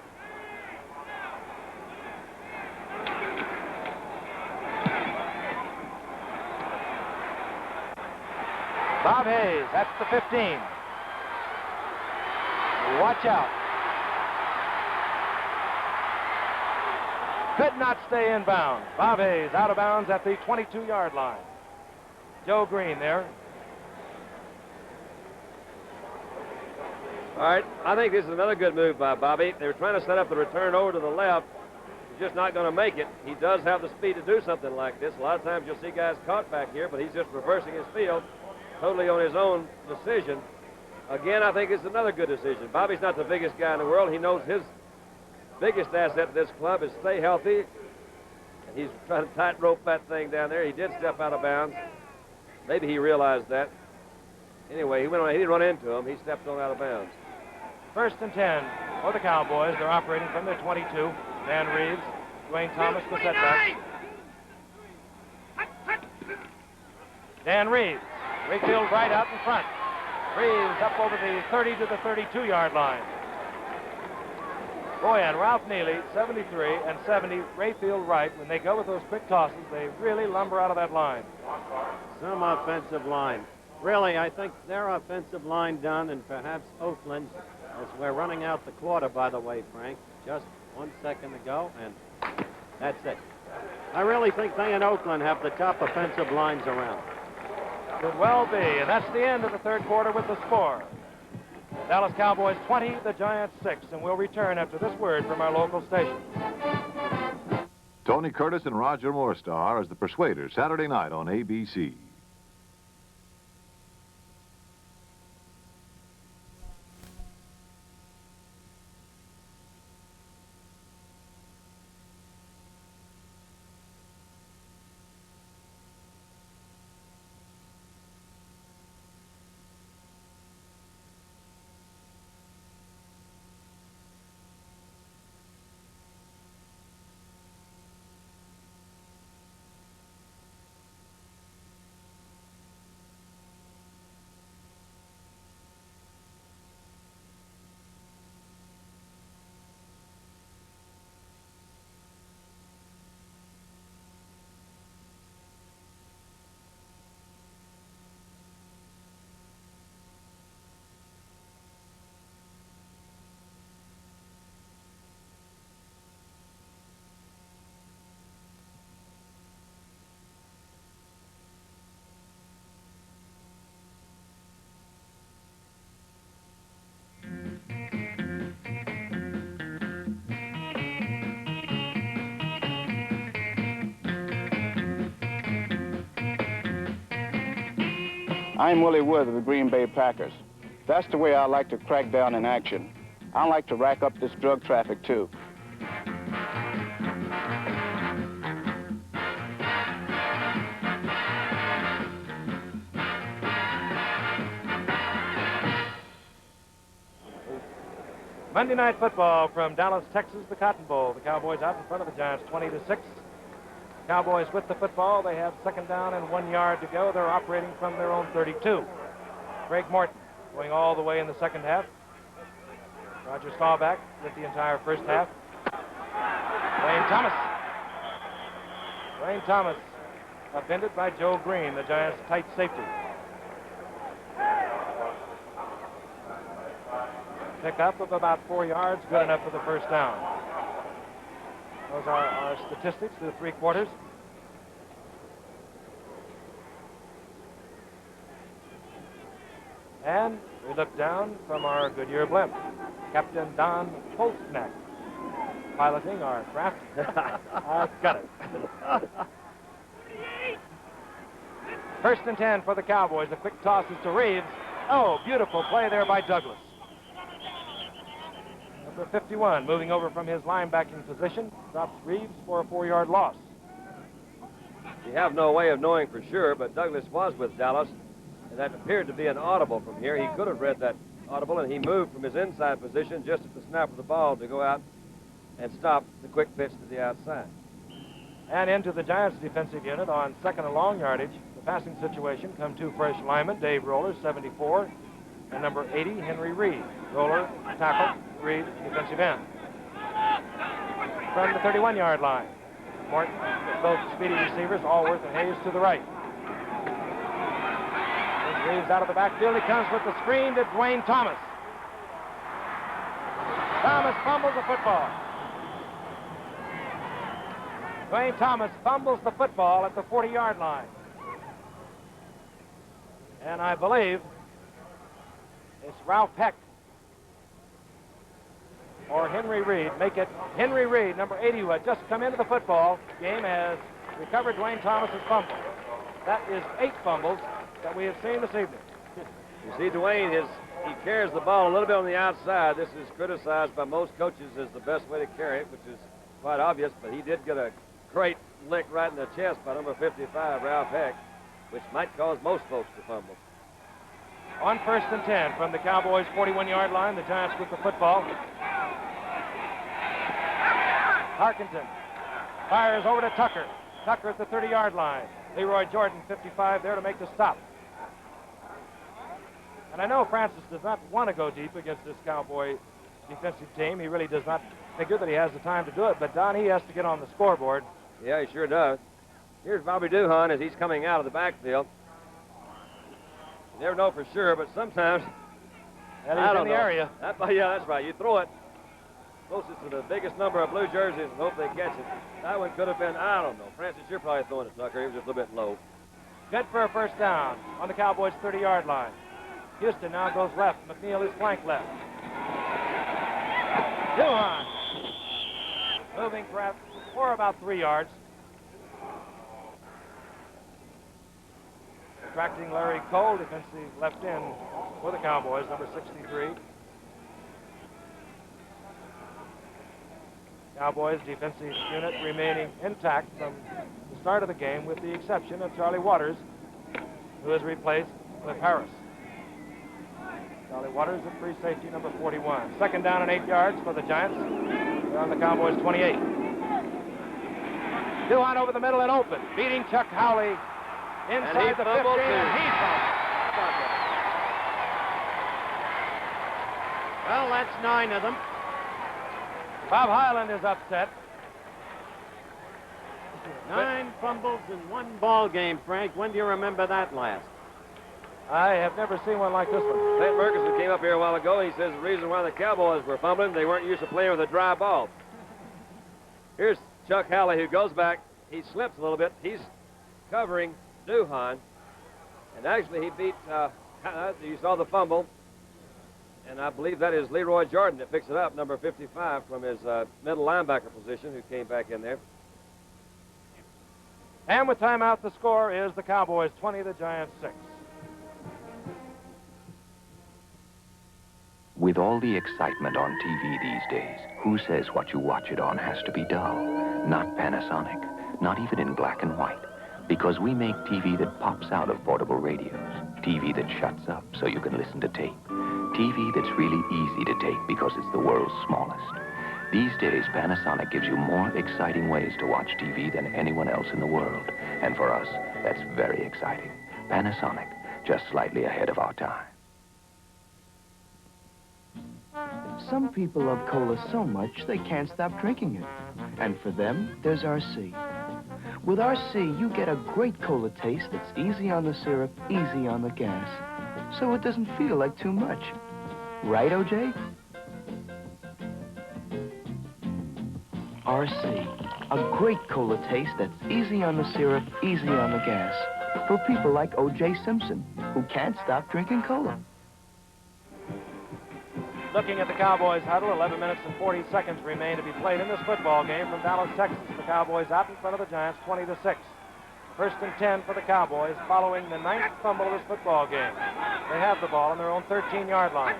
Bob Hayes, that's the 15. Watch out. Could not stay in bounds. Bob Hayes out of bounds at the 22-yard line. Joe Green there. All right, I think this is another good move by Bobby. They were trying to set up the return over to the left. He's just not going to make it. He does have the speed to do something like this. A lot of times you'll see guys caught back here, but he's just reversing his field totally on his own decision. Again, I think it's another good decision. Bobby's not the biggest guy in the world. He knows his biggest asset to this club is stay healthy. And he's trying to tightrope that thing down there. He did step out of bounds. Maybe he realized that. Anyway, he went on. He didn't run into him. He stepped on out of bounds. 1st and 10 for the Cowboys. They're operating from their 22. Dan Reeves, Dwayne Thomas, the setback. Dan Reeves, Rayfield right out in front. Reeves up over the 30 to the 32-yard line. Boy, and Ralph Neely, 73 and 70, Rayfield right. When they go with those quick tosses, they really lumber out of that line. Some offensive line. Really, I think their offensive line done, and perhaps Oakland, as we're running out the quarter, by the way, Frank, just 1 second to go, and that's it. I really think they in Oakland have the top offensive lines around. Could well be, and that's the end of the 3rd quarter with the score. Dallas Cowboys 20, the Giants 6, and we'll return after this word from our local station. Tony Curtis and Roger Moore star as the Persuader, Saturday night on ABC. I'm Willie Wood of the Green Bay Packers. That's the way I like to crack down in action. I like to rack up this drug traffic, too. Monday Night Football from Dallas, Texas, the Cotton Bowl. The Cowboys out in front of the Giants 20-6. Cowboys with the football. They have 2nd down and 1 yard to go. They're operating from their own 32. Craig Morton going all the way in the 2nd half. Roger Staubach with the entire 1st half. Wayne Thomas upended by Joe Green, the Giants' tight safety. Pickup of about 4 yards, good enough for the 1st down. Those are our statistics through the 3 quarters. And We look down from our Goodyear blimp. Captain Don Polsknack piloting our craft. I got it. First and 10 for the Cowboys. The quick toss is to Reeves. Oh, beautiful play there by Douglas. Number 51 moving over from his linebacking position. Drops Reeves for a 4-yard loss. You have no way of knowing for sure, but Douglas was with Dallas, and that appeared to be an audible from here. He could have read that audible, and he moved from his inside position just at the snap of the ball to go out and stop the quick pitch to the outside. And into the Giants defensive unit on second and long yardage. The passing situation come two fresh linemen, Dave Roller, 74, and number 80, Henry Reed. Roller, tackle, Reed, defensive end. From the 31-yard line, Morton with both speedy receivers, Allworth and Hayes to the right. Reeves out of the backfield. He comes with the screen to Dwayne Thomas. Thomas fumbles the football. Dwayne Thomas fumbles the football at the 40-yard line. And I believe it's Ralph Peck or Henry Reed. Make it Henry Reed, number 80, who had just come into the football game, has recovered Dwayne Thomas's fumble. That is 8 fumbles that we have seen this evening. You see, Dwayne, he carries the ball a little bit on the outside. This is criticized by most coaches as the best way to carry it, which is quite obvious, but he did get a great lick right in the chest by number 55, Ralph Heck, which might cause most folks to fumble. On first and 10 from the Cowboys' 41-yard line, the Giants with the football. Tarkenton fires over to Tucker. Tucker at the 30-yard line. Leroy Jordan, 55, there to make the stop. And I know Francis does not want to go deep against this Cowboy defensive team. He really does not figure that he has the time to do it. But, Don, he has to get on the scoreboard. Yeah, he sure does. Here's Bobby Duhan as he's coming out of the backfield. You never know for sure, but sometimes... And he's in the area. Yeah, that's right. You throw it closest to the biggest number of blue jerseys and hope they catch it. That one could have been, I don't know. Francis, you're probably throwing it, Tucker. He was just a little bit low. Good for a first down on the Cowboys' 30-yard line. Houston now goes left. McNeil is flank left. Duhan moving for about 3 yards. Attracting Larry Cole, defensive left end for the Cowboys, number 63. Cowboys defensive unit remaining intact from the start of the game, with the exception of Charlie Waters, who is replaced with Harris. Charlie Waters at free safety, number 41. Second down and 8 yards for the Giants. They're on the Cowboys' 28. Duhan over the middle and open, beating Chuck Howley inside the 15, and he fumbled. Well, that's 9 of them. Bob Hyland is upset. 9 fumbles in one ball game, Frank. When do you remember that last? I have never seen one like this one. Clint Murkison came up here a while ago. He says the reason why the Cowboys were fumbling, they weren't used to playing with a dry ball. Here's Chuck Howley, who goes back. He slips a little bit. He's covering Duhan. And actually, he beat, you saw the fumble. And I believe that is Leroy Jordan that picks it up, number 55, from his middle linebacker position, who came back in there. And with timeout, the score is the Cowboys 20, the Giants 6. With all the excitement on TV these days, who says what you watch it on has to be dull? Not Panasonic, not even in black and white. Because we make TV that pops out of portable radios. TV that shuts up so you can listen to tape. TV that's really easy to tape because it's the world's smallest. These days, Panasonic gives you more exciting ways to watch TV than anyone else in the world. And for us, that's very exciting. Panasonic, just slightly ahead of our time. Some people love cola so much they can't stop drinking it. And for them, there's RC. With RC, you get a great cola taste that's easy on the syrup, easy on the gas. So it doesn't feel like too much. Right, OJ? RC, a great cola taste that's easy on the syrup, easy on the gas. For people like OJ Simpson, who can't stop drinking cola. Looking at the Cowboys huddle, 11 minutes and 40 seconds remain to be played in this football game from Dallas, Texas. The Cowboys out in front of the Giants, 20-6. First and 10 for the Cowboys following the 9th fumble of this football game. They have the ball on their own 13-yard line.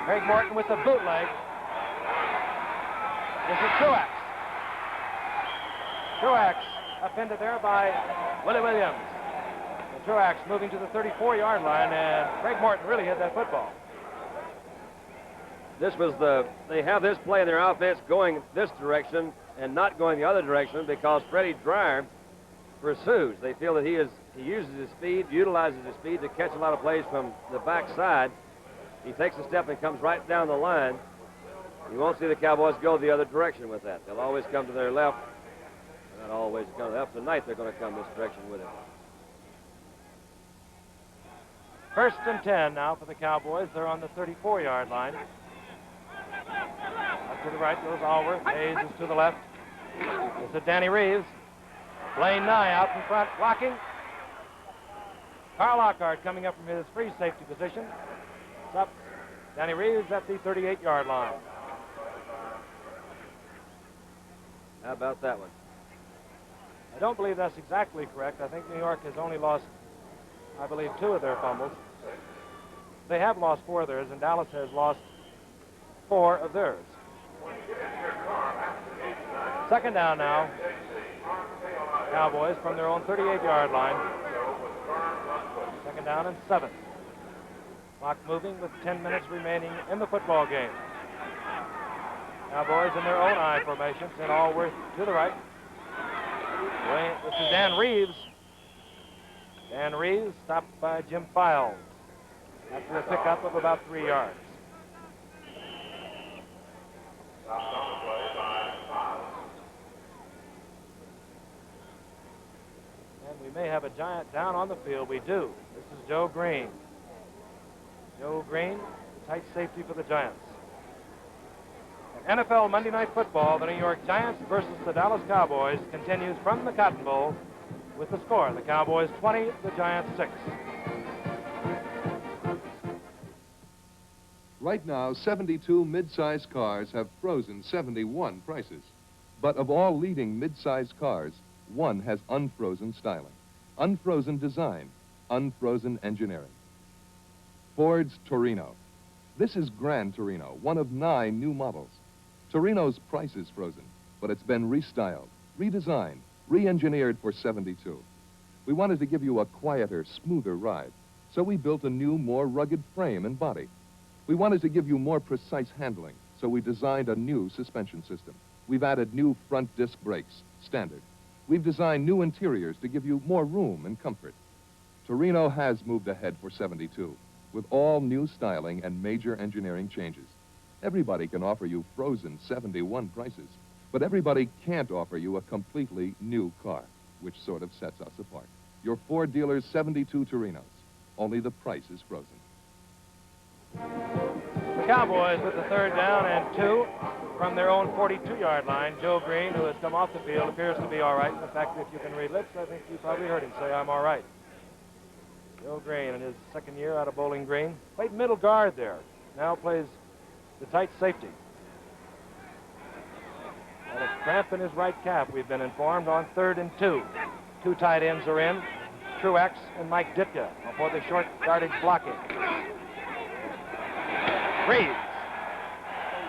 Craig Morton with the bootleg. This is Truax. Truax upended there by Willie Williams. And Truax moving to the 34-yard line, and Craig Morton really hit that football. This was they have this play in their offense going this direction and not going the other direction because Freddie Dreyer pursues. They feel that he uses his speed, utilizes his speed to catch a lot of plays from the backside. He takes a step and comes right down the line. You won't see the Cowboys go the other direction with that. They'll always come to their left. Not always come to the left. Tonight they're going to come this direction with it. First and 10 now for the Cowboys. They're on the 34-yard line. Up to the right goes Allworth. Hayes is to the left. This is Danny Reeves. Blaine Nye out in front, blocking. Carl Lockhart coming up from his free safety position. It's up. Danny Reeves at the 38-yard line. How about that one? I don't believe that's exactly correct. I think New York has only lost, I believe, 2 of their fumbles. They have lost 4 of theirs, and Dallas has lost 4 of theirs. Second down now. Cowboys from their own 38-yard line. Second down and 7. Clock moving with 10 minutes remaining in the football game. Cowboys in their own I formation. Send Allworth to the right. This is Dan Reeves. Dan Reeves stopped by Jim Files after a pickup of about 3 yards. And we may have a Giant down on the field. We do. This is Joe Green. Joe Green, tight safety for the Giants. NFL Monday Night Football, the New York Giants versus the Dallas Cowboys, continues from the Cotton Bowl with the score. The Cowboys 20, the Giants 6. Right now, 72 mid-size cars have frozen 71 prices. But of all leading mid-size cars, one has unfrozen styling, unfrozen design, unfrozen engineering. Ford's Torino. This is Gran Torino, one of 9 new models. Torino's price is frozen, but it's been restyled, redesigned, re-engineered for 72. We wanted to give you a quieter, smoother ride, so we built a new, more rugged frame and body. We wanted to give you more precise handling, so we designed a new suspension system. We've added new front disc brakes, standard. We've designed new interiors to give you more room and comfort. Torino has moved ahead for 72, with all new styling and major engineering changes. Everybody can offer you frozen 71 prices, but everybody can't offer you a completely new car, which sort of sets us apart. Your Ford dealer's 72 Torinos. Only the price is frozen. The Cowboys with the third down and 2 from their own 42-yard line. Joe Green, who has come off the field, appears to be all right. In fact, if you can read lips, I think you probably heard him say, "I'm all right." Joe Green, in his second year out of Bowling Green, played middle guard there. Now plays the tight safety. And a cramp in his right calf, we've been informed, on 3rd and 2. 2 tight ends are in, Truax and Mike Ditka for the short yardage blocking. Reeves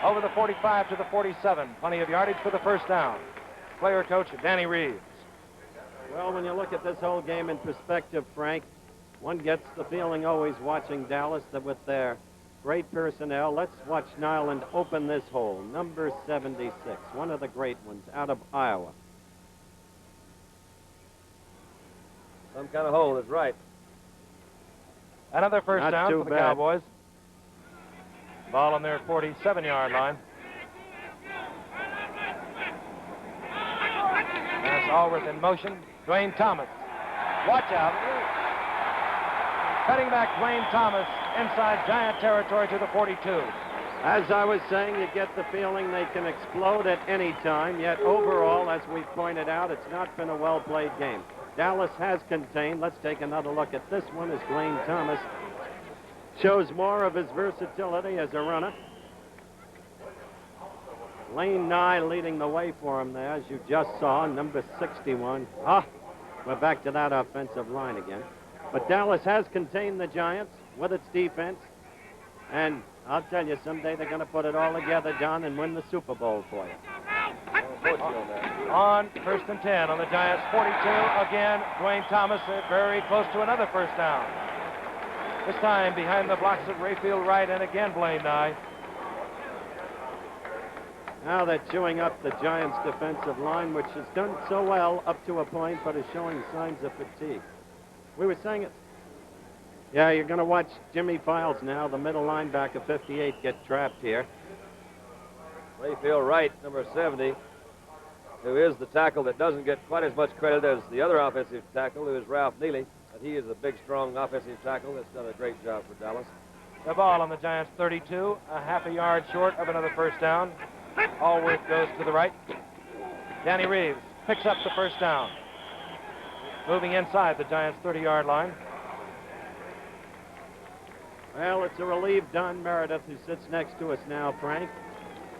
over the 45 to the 47. Plenty of yardage for the first down. Player coach Danny Reeves. Well, when you look at this whole game in perspective, Frank, one gets the feeling always watching Dallas that with their great personnel, let's watch Nyland open this hole. Number 76, one of the great ones out of Iowa. Some kind of hole is right. Another first Not down too for the bad. Cowboys. Ball on their 47-yard line. There's Allworth in motion. Dwayne Thomas. Watch out. Cutting back Dwayne Thomas inside Giant territory to the 42. As I was saying, you get the feeling they can explode at any time, yet overall, as we pointed out, it's not been a well-played game. Dallas has contained. Let's take another look at this one as Dwayne Thomas shows more of his versatility as a runner. Lane Nye leading the way for him there, as you just saw, number 61. We're back to that offensive line again. But Dallas has contained the Giants with its defense. And I'll tell you, someday they're going to put it all together, John, and win the Super Bowl for you. On 1st and 10 on the Giants' 42. Again, Dwayne Thomas very close to another first down. This time behind the blocks of Rayfield Wright and again Blaine Nye. Now they're chewing up the Giants' defensive line, which has done so well up to a point, but is showing signs of fatigue. We were saying it. Yeah, you're going to watch Jimmy Files now, the middle linebacker, 58, get trapped here. Rayfield Wright, number 70, who is the tackle that doesn't get quite as much credit as the other offensive tackle, who is Ralph Neely. But he is a big, strong offensive tackle that's done a great job for Dallas. The ball on the Giants' 32, a half a yard short of another first down. Allworth goes to the right. Danny Reeves picks up the first down. Moving inside the Giants' 30-yard line. Well, it's a relieved Don Meredith who sits next to us now, Frank.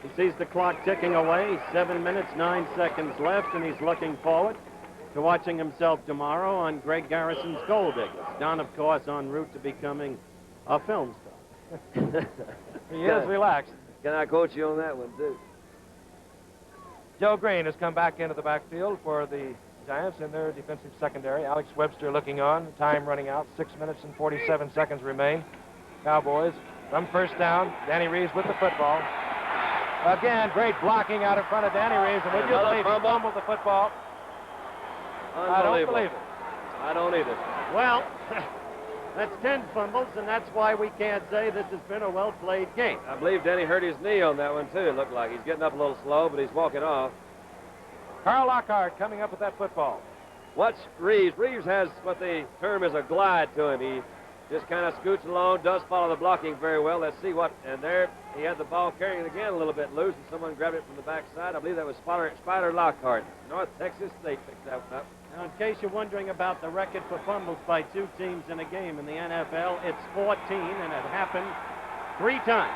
He sees the clock ticking away, 7 minutes, 9 seconds left, and he's looking forward to watching himself tomorrow on Greg Garrison's Gold Diggers. Don, of course, en route to becoming a film star. He is relaxed. Can I coach you on that one, too? Joe Green has come back into the backfield for the Giants in their defensive secondary. Alex Webster looking on. Time running out. 6 minutes and 47 seconds remain. Cowboys from first down. Danny Reeves with the football. Again, great blocking out in front of Danny Reeves. And would you believe he fumbled the football? I don't believe it. I don't either. Well, that's 10 fumbles, and that's why we can't say this has been a well-played game. I believe Denny hurt his knee on that one, too, it looked like. He's getting up a little slow, but he's walking off. Carl Lockhart coming up with that football. Watch Reeves. Reeves has what they term as a glide to him. He just kind of scoots along, does follow the blocking very well. Let's see what, and there he had the ball carrying it again a little bit loose, and someone grabbed it from the backside. I believe that was Spider Lockhart. North Texas State picked that one up. Now, in case you're wondering about the record for fumbles by two teams in a game in the NFL, it's 14, and it happened 3 times.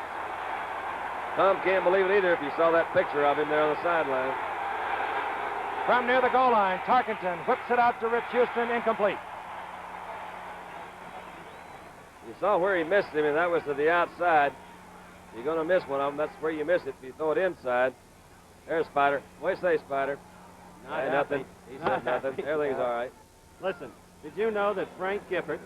Tom can't believe it either if you saw that picture of him there on the sideline. From near the goal line, Tarkenton whips it out to Rich Houston, incomplete. You saw where he missed him, and that was to the outside. You're going to miss one of them. That's where you miss it if you throw it inside. There's Spider. What do you say, Spider? Nothing. He said nothing. Everything's all right. Listen, did you know that Frank Gifford,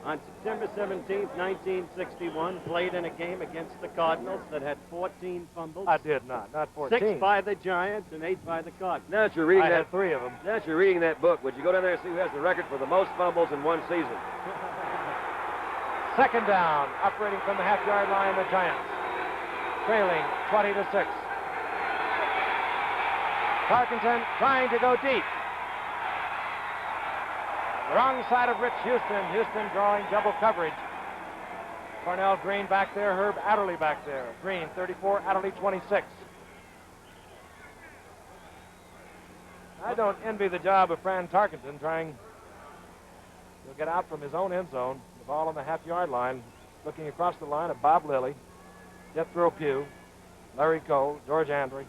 on September 17th, 1961, played in a game against the Cardinals that had 14 fumbles? I did not 14. 6 by the Giants and 8 by the Cardinals. Now that you're reading I had 3 of them. Now that you're reading that book, would you go down there and see who has the record for the most fumbles in one season? Second down, operating from the half-yard line, the Giants, trailing 20-6. Tarkenton trying to go deep. The wrong side of Rich Houston. Houston drawing double coverage. Cornell Green back there, Herb Adderley back there. Green 34, Adderley 26. I don't envy the job of Fran Tarkenton trying to get out from his own end zone. The ball on the half-yard line, looking across the line at Bob Lilly, Jethro Pugh, Larry Cole, George Andre.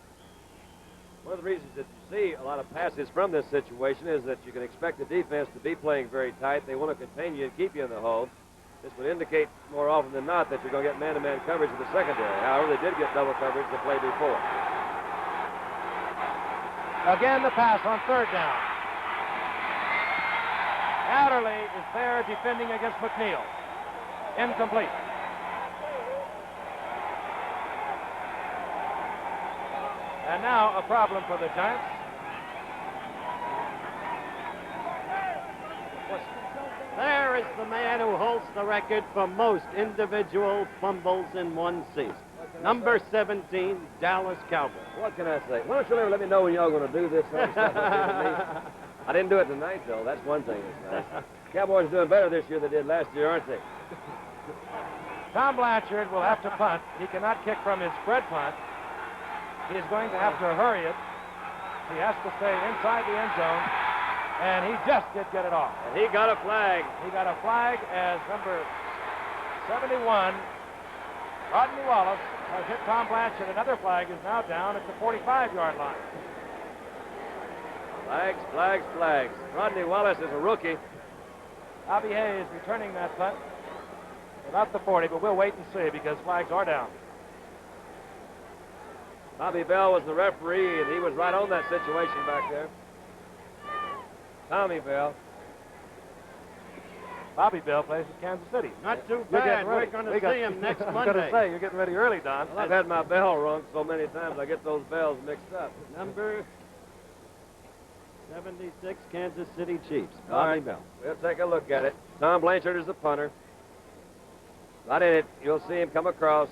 One of the reasons that you see a lot of passes from this situation is that you can expect the defense to be playing very tight. They want to contain you and keep you in the hole. This would indicate more often than not that you're going to get man-to-man coverage in the secondary. However, they did get double coverage the play before. Again, the pass on third down. Adderley is there defending against McNeil. Incomplete. And now a problem for the Giants. There is the man who holds the record for most individual fumbles in one season. Number 17, Dallas Cowboys. What can I say? Why don't you ever let me know when y'all going to do this kind of stuff up here to me? I didn't do it tonight, though. That's one thing that's nice. Cowboys are doing better this year than they did last year, aren't they? Tom Blanchard will have to punt. He cannot kick from his spread punt. He is going to have to hurry it. He has to stay inside the end zone, and he just did get it off. And he got a flag. He got a flag as number 71. Rodney Wallace has hit Tom Blanchard. Another flag is now down at the 45-yard line. Flags, flags, flags. Rodney Wallace is a rookie. Bobby Hayes returning that punt. About the 40, but we'll wait and see because flags are down. Bobby Bell was the referee, and he was right on that situation back there. Tommy Bell. Bobby Bell plays at Kansas City. Not too bad. We're going to see him next Monday. I was going to say, you're getting ready early, Don. Well, I've had my bell rung so many times, I get those bells mixed up. Number 76, Kansas City Chiefs. All Bobby right, Bell. we'll take a look at it. Tom Blanchard is the punter. Right in it, you'll see him come across.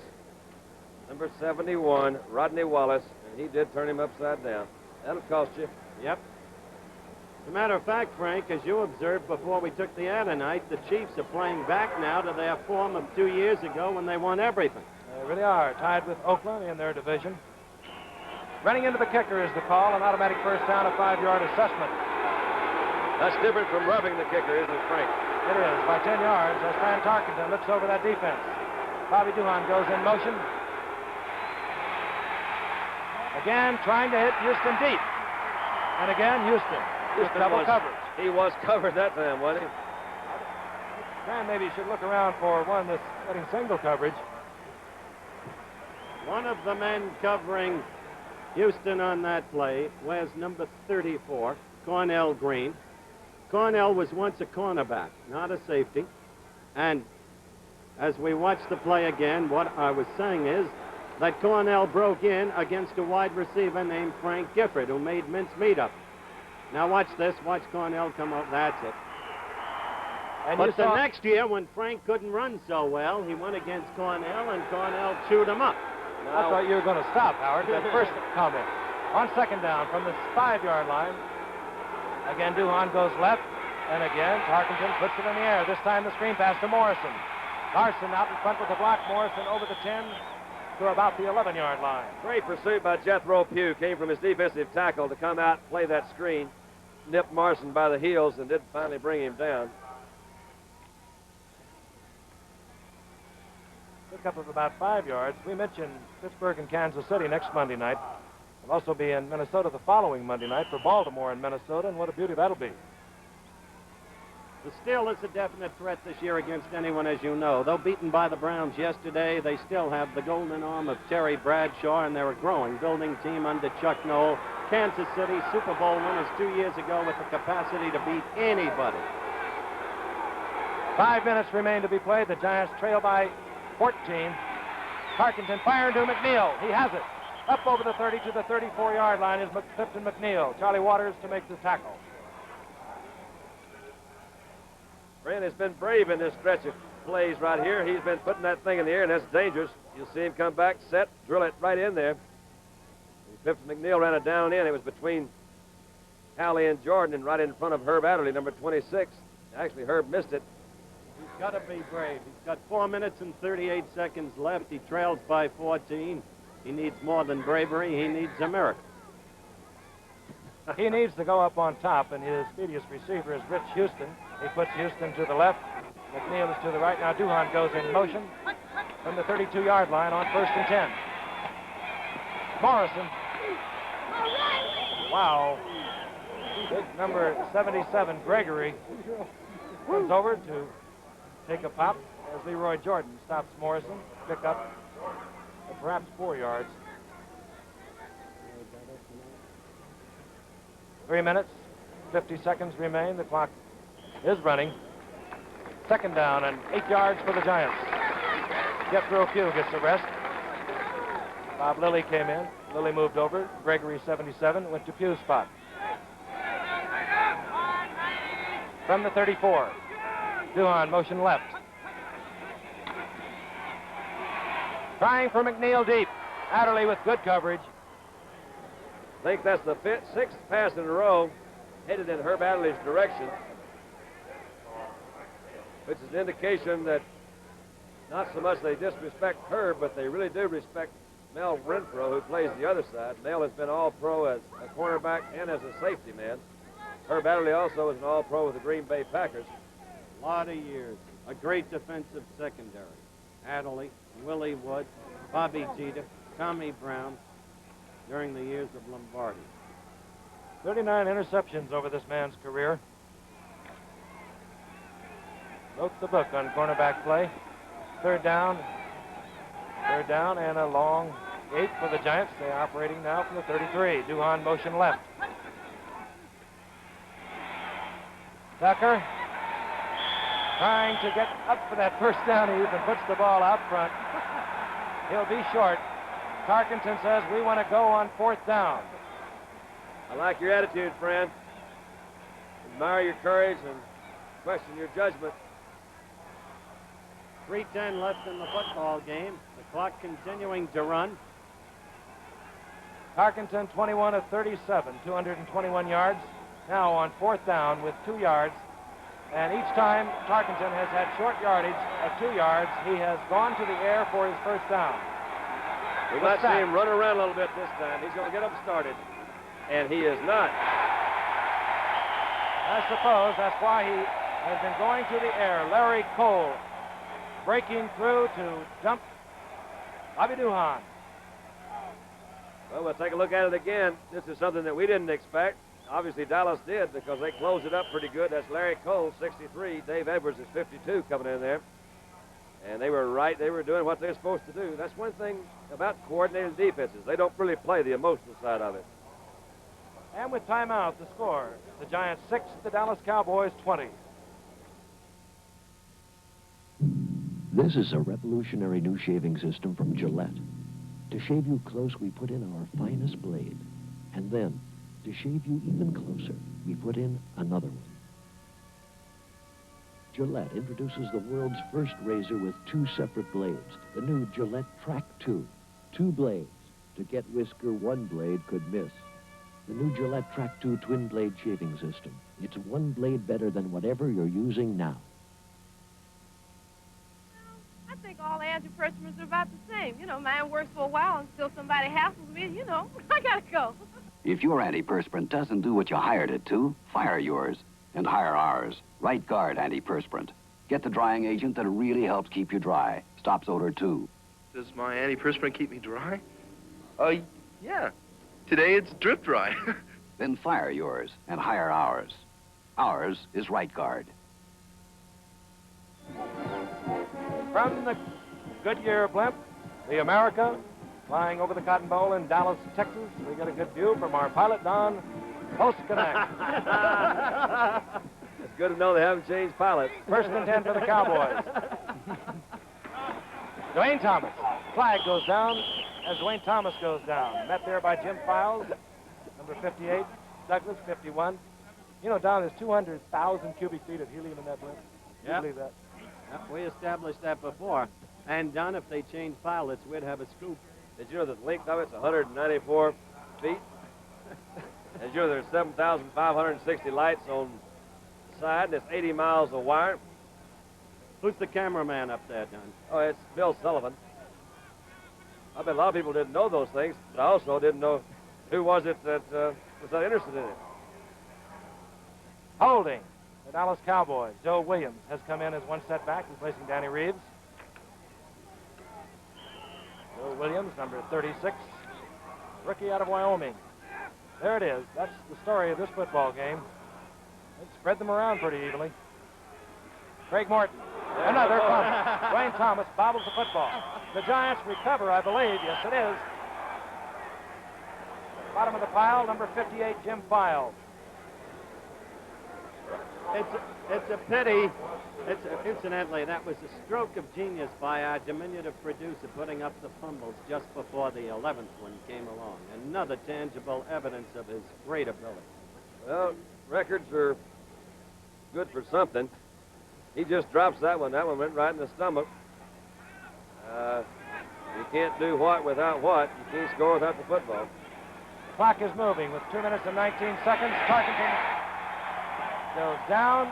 Number 71, Rodney Wallace, and he did turn him upside down. That'll cost you. Yep. As a matter of fact, Frank, as you observed before we took the air tonight, the Chiefs are playing back now to their form of 2 years ago when they won everything. They really are, tied with Oakland in their division. Running into the kicker is the call, an automatic first down, a 5-yard assessment. That's different from roughing the kicker, isn't it, Frank? It is, by 10 yards, as Fran Tarkenton looks over that defense. Bobby Duhan goes in motion. Again, trying to hit Houston deep. And again, Houston with double coverage. He was covered that time, wasn't he? Fran maybe should look around for one that's getting single coverage. One of the men covering Houston on that play wears number 34, Cornell Green. Cornell was once a cornerback, not a safety. And as we watch the play again, what I was saying is that Cornell broke in against a wide receiver named Frank Gifford, who made mincemeat of him. Now watch this. Watch Cornell come up. That's it. And but the next year, when Frank couldn't run so well, he went against Cornell, and Cornell chewed him up. I thought you were going to stop, Howard. That first comment. On second down from the 5-yard line. Again, Duhan goes left. And again, Tarkenton puts it in the air. This time the screen pass to Morrison. Larson out in front with the block. Morrison over the 10 to about the 11-yard line. Great pursuit by Jethro Pugh. Came from his defensive tackle to come out and play that screen. Nipped Morrison by the heels and did finally bring him down. Pick up of about 5 yards. We mentioned Pittsburgh and Kansas City next Monday night. We'll also be in Minnesota the following Monday night for Baltimore and Minnesota, and what a beauty that'll be. The Steelers are a definite threat this year against anyone, as you know. Though beaten by the Browns yesterday, they still have the golden arm of Terry Bradshaw, and they're a growing building team under Chuck Noll. Kansas City, Super Bowl winners 2 years ago with the capacity to beat anybody. 5 minutes remain to be played. The Giants trail by 14. Tarkenton firing to McNeil. He has it. Up over the 30 to the 34-yard line is Clifton McNeil. Charlie Waters to make the tackle. Fran has been brave in this stretch of plays right here. He's been putting that thing in the air, and that's dangerous. You'll see him come back, set, drill it right in there. Clifton McNeil ran it down in. It was between Halley and Jordan and right in front of Herb Adderley, number 26. Actually, Herb missed it. He's got to be brave. He's got 4 minutes and 38 seconds left. He trails by 14. He needs more than bravery. He needs a miracle. He needs to go up on top, and his speediest receiver is Rich Houston. He puts Houston to the left. McNeil is to the right. Now Duhan goes in motion from the 32-yard line on 1st and 10. Morrison. Wow. Big number 77, Gregory, comes over to take a pop as Leroy Jordan stops Morrison. Pick up perhaps 4 yards. 3 minutes, 50 seconds remain. The clock is running. Second down and 8 yards for the Giants. Jethro Pugh gets the rest. Bob Lilly came in. Lilly moved over. Gregory, 77, went to Pugh's spot. From the 34, Duhan motion left. Trying for McNeil deep. Adderley with good coverage. I think that's the 6th pass in a row headed in Herb Adderley's direction, which is an indication that not so much they disrespect Herb, but they really do respect Mel Renfro, who plays the other side. Mel has been all-pro as a cornerback and as a safety man. Herb Adderley also is an all-pro with the Green Bay Packers. A lot of years. A great defensive secondary. Adderley, Willie Wood, Bobby Jeter, Tommy Brown during the years of Lombardi. 39 interceptions over this man's career. Note the book on cornerback play. Third down, and a long 8 for the Giants. They're operating now from the 33. Duhan motion left. Tucker trying to get up for that first down. He even puts the ball out front. He'll be short. Tarkenton says we want to go on 4th down. I like your attitude, Fran. Admire your courage and question your judgment. 3:10 left in the football game. The clock continuing to run. Tarkenton 21 of 37, 221 yards. Now on 4th down with 2 yards. And each time Tarkenton has had short yardage of 2 yards, he has gone to the air for his first down. We might see him run around a little bit this time. He's going to get him started. And he is not. I suppose that's why he has been going to the air. Larry Cole breaking through to dump Bobby Duhan. Well, we'll take a look at it again. This is something that we didn't expect. Obviously, Dallas did because they closed it up pretty good. That's Larry Cole, 63. Dave Edwards is 52 coming in there. And they were right. They were doing what they're supposed to do. That's one thing about coordinated defenses. They don't really play the emotional side of it. And with timeout, the score, the Giants 6, the Dallas Cowboys 20. This is a revolutionary new shaving system from Gillette. To shave you close, we put in our finest blade. And then, to shave you even closer, we put in another one. Gillette introduces the world's first razor with 2 separate blades, the new Gillette Track 2. 2 blades. To get whisker, 1 blade could miss. The new Gillette Track 2 twin blade shaving system. It's 1 blade better than whatever you're using now. I think all antiperspirants are about the same. You know, mine works for a while until somebody hassles me, you know, I gotta go. If your antiperspirant doesn't do what you hired it to, fire yours and hire ours. Right Guard antiperspirant. Get the drying agent that really helps keep you dry. Stops odor, too. Does my antiperspirant keep me dry? Yeah. Today it's drip dry. Then fire yours and hire ours. Ours is Right Guard. From the Goodyear blimp, the America, flying over the Cotton Bowl in Dallas, Texas, we get a good view from our pilot, Don Postconnect. It's good to know they haven't changed pilots. 1st and 10 for the Cowboys. Dwayne Thomas. Flag goes down as Dwayne Thomas goes down. Met there by Jim Files, number 58. Douglas, 51. You know, Don, there's 200,000 cubic feet of helium in that blimp. Can you believe that? Yep, we established that before. And, Don, if they changed pilots, we'd have a scoop. Did you know the length of it's 194 feet? Did you know there's 7,560 lights on the side, and it's 80 miles of wire? Who's the cameraman up there, Don? Oh, it's Bill Sullivan. I bet a lot of people didn't know those things, but I also didn't know who was it that was that interested in it. Holding the Dallas Cowboys. Joe Williams has come in as 1 setback, replacing Danny Reeves. Joe Williams, number 36, rookie out of Wyoming. There it is. That's the story of this football game. It spread them around pretty evenly. Craig Morton. Another punt. Dwayne Thomas bobbles the football. The Giants recover, I believe. Yes, it is. Bottom of the pile, number 58, Jim Files. It's a pity. Incidentally, that was a stroke of genius by our diminutive producer putting up the fumbles just before the 11th one came along. Another tangible evidence of his great ability. Well, records are good for something. He just drops that one. That one went right in the stomach. You can't do what without what. You can't score without the football. Clock is moving with 2 minutes and 19 seconds. Tarkenton goes down.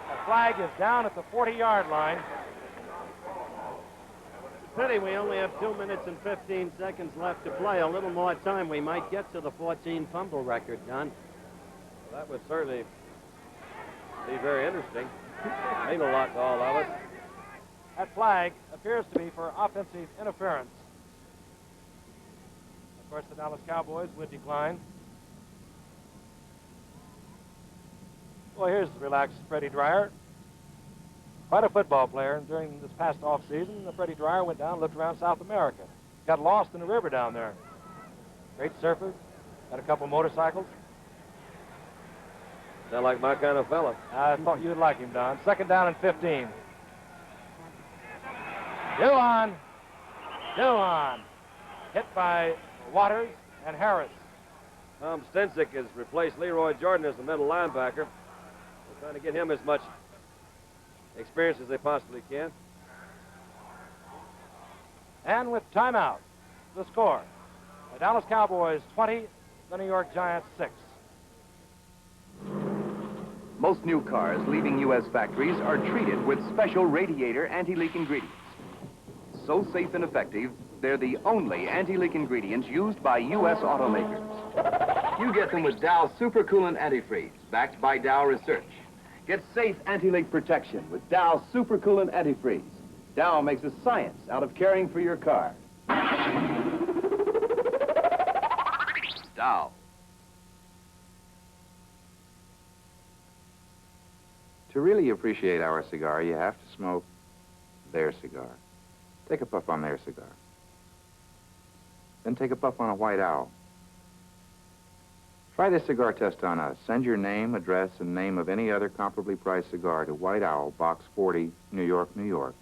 The flag is down at the 40-yard line. Pity we only have 2 minutes and 15 seconds left to play. A little more time, we might get to the 14 fumble record, Don. Well, that would certainly be very interesting. Mean a lot to all of us. That flag appears to be for offensive interference. Of course, the Dallas Cowboys would decline. Well, here's the relaxed Freddie Dryer. Quite a football player. And during this past offseason, Freddie Dryer went down and looked around South America. Got lost in the river down there. Great surfer. Got a couple motorcycles. Sound like my kind of fella. I thought you'd like him, Don. Second down and 15. Duhan. Hit by Waters and Harris. Tom Stensick has replaced Leroy Jordan as the middle linebacker. They're trying to get him as much experience as they possibly can. And with timeout, the score. The Dallas Cowboys 20, the New York Giants 6. Most new cars leaving U.S. factories are treated with special radiator anti-leak ingredients. So safe and effective, they're the only anti-leak ingredients used by U.S. automakers. You get them with Dow Supercoolant Antifreeze, backed by Dow Research. Get safe anti-leak protection with Dow Supercoolant Antifreeze. Dow makes a science out of caring for your car. Dow. To really appreciate our cigar, you have to smoke their cigar. Take a puff on their cigar. Then take a puff on a White Owl. Try this cigar test on us. Send your name, address, and name of any other comparably priced cigar to White Owl, Box 40, New York, New York.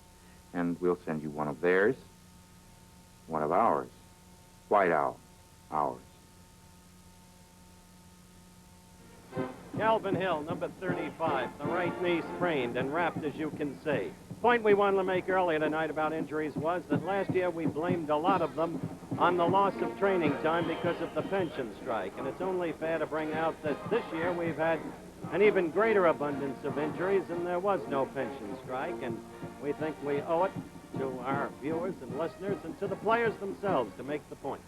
And we'll send you one of theirs, one of ours. White Owl, ours. Calvin Hill, number 35, the right knee sprained and wrapped, as you can see. Point we wanted to make earlier tonight about injuries was that last year we blamed a lot of them on the loss of training time because of the pension strike. And it's only fair to bring out that this year we've had an even greater abundance of injuries, and there was no pension strike. And we think we owe it to our viewers and listeners and to the players themselves to make the point.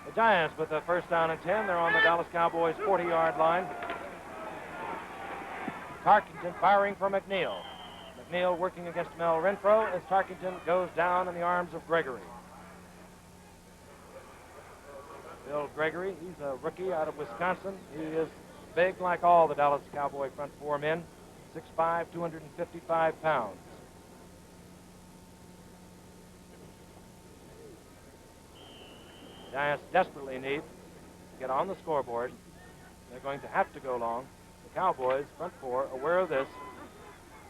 The Giants with the first down and 10. They're on the Dallas Cowboys 40-yard line. Tarkenton firing for McNeil. McNeil working against Mel Renfro as Tarkenton goes down in the arms of Gregory. Bill Gregory, he's a rookie out of Wisconsin. He is big like all the Dallas Cowboy front four men, 6'5", 255 pounds. Giants desperately need to get on the scoreboard. They're going to have to go long. The Cowboys, front four, aware of this.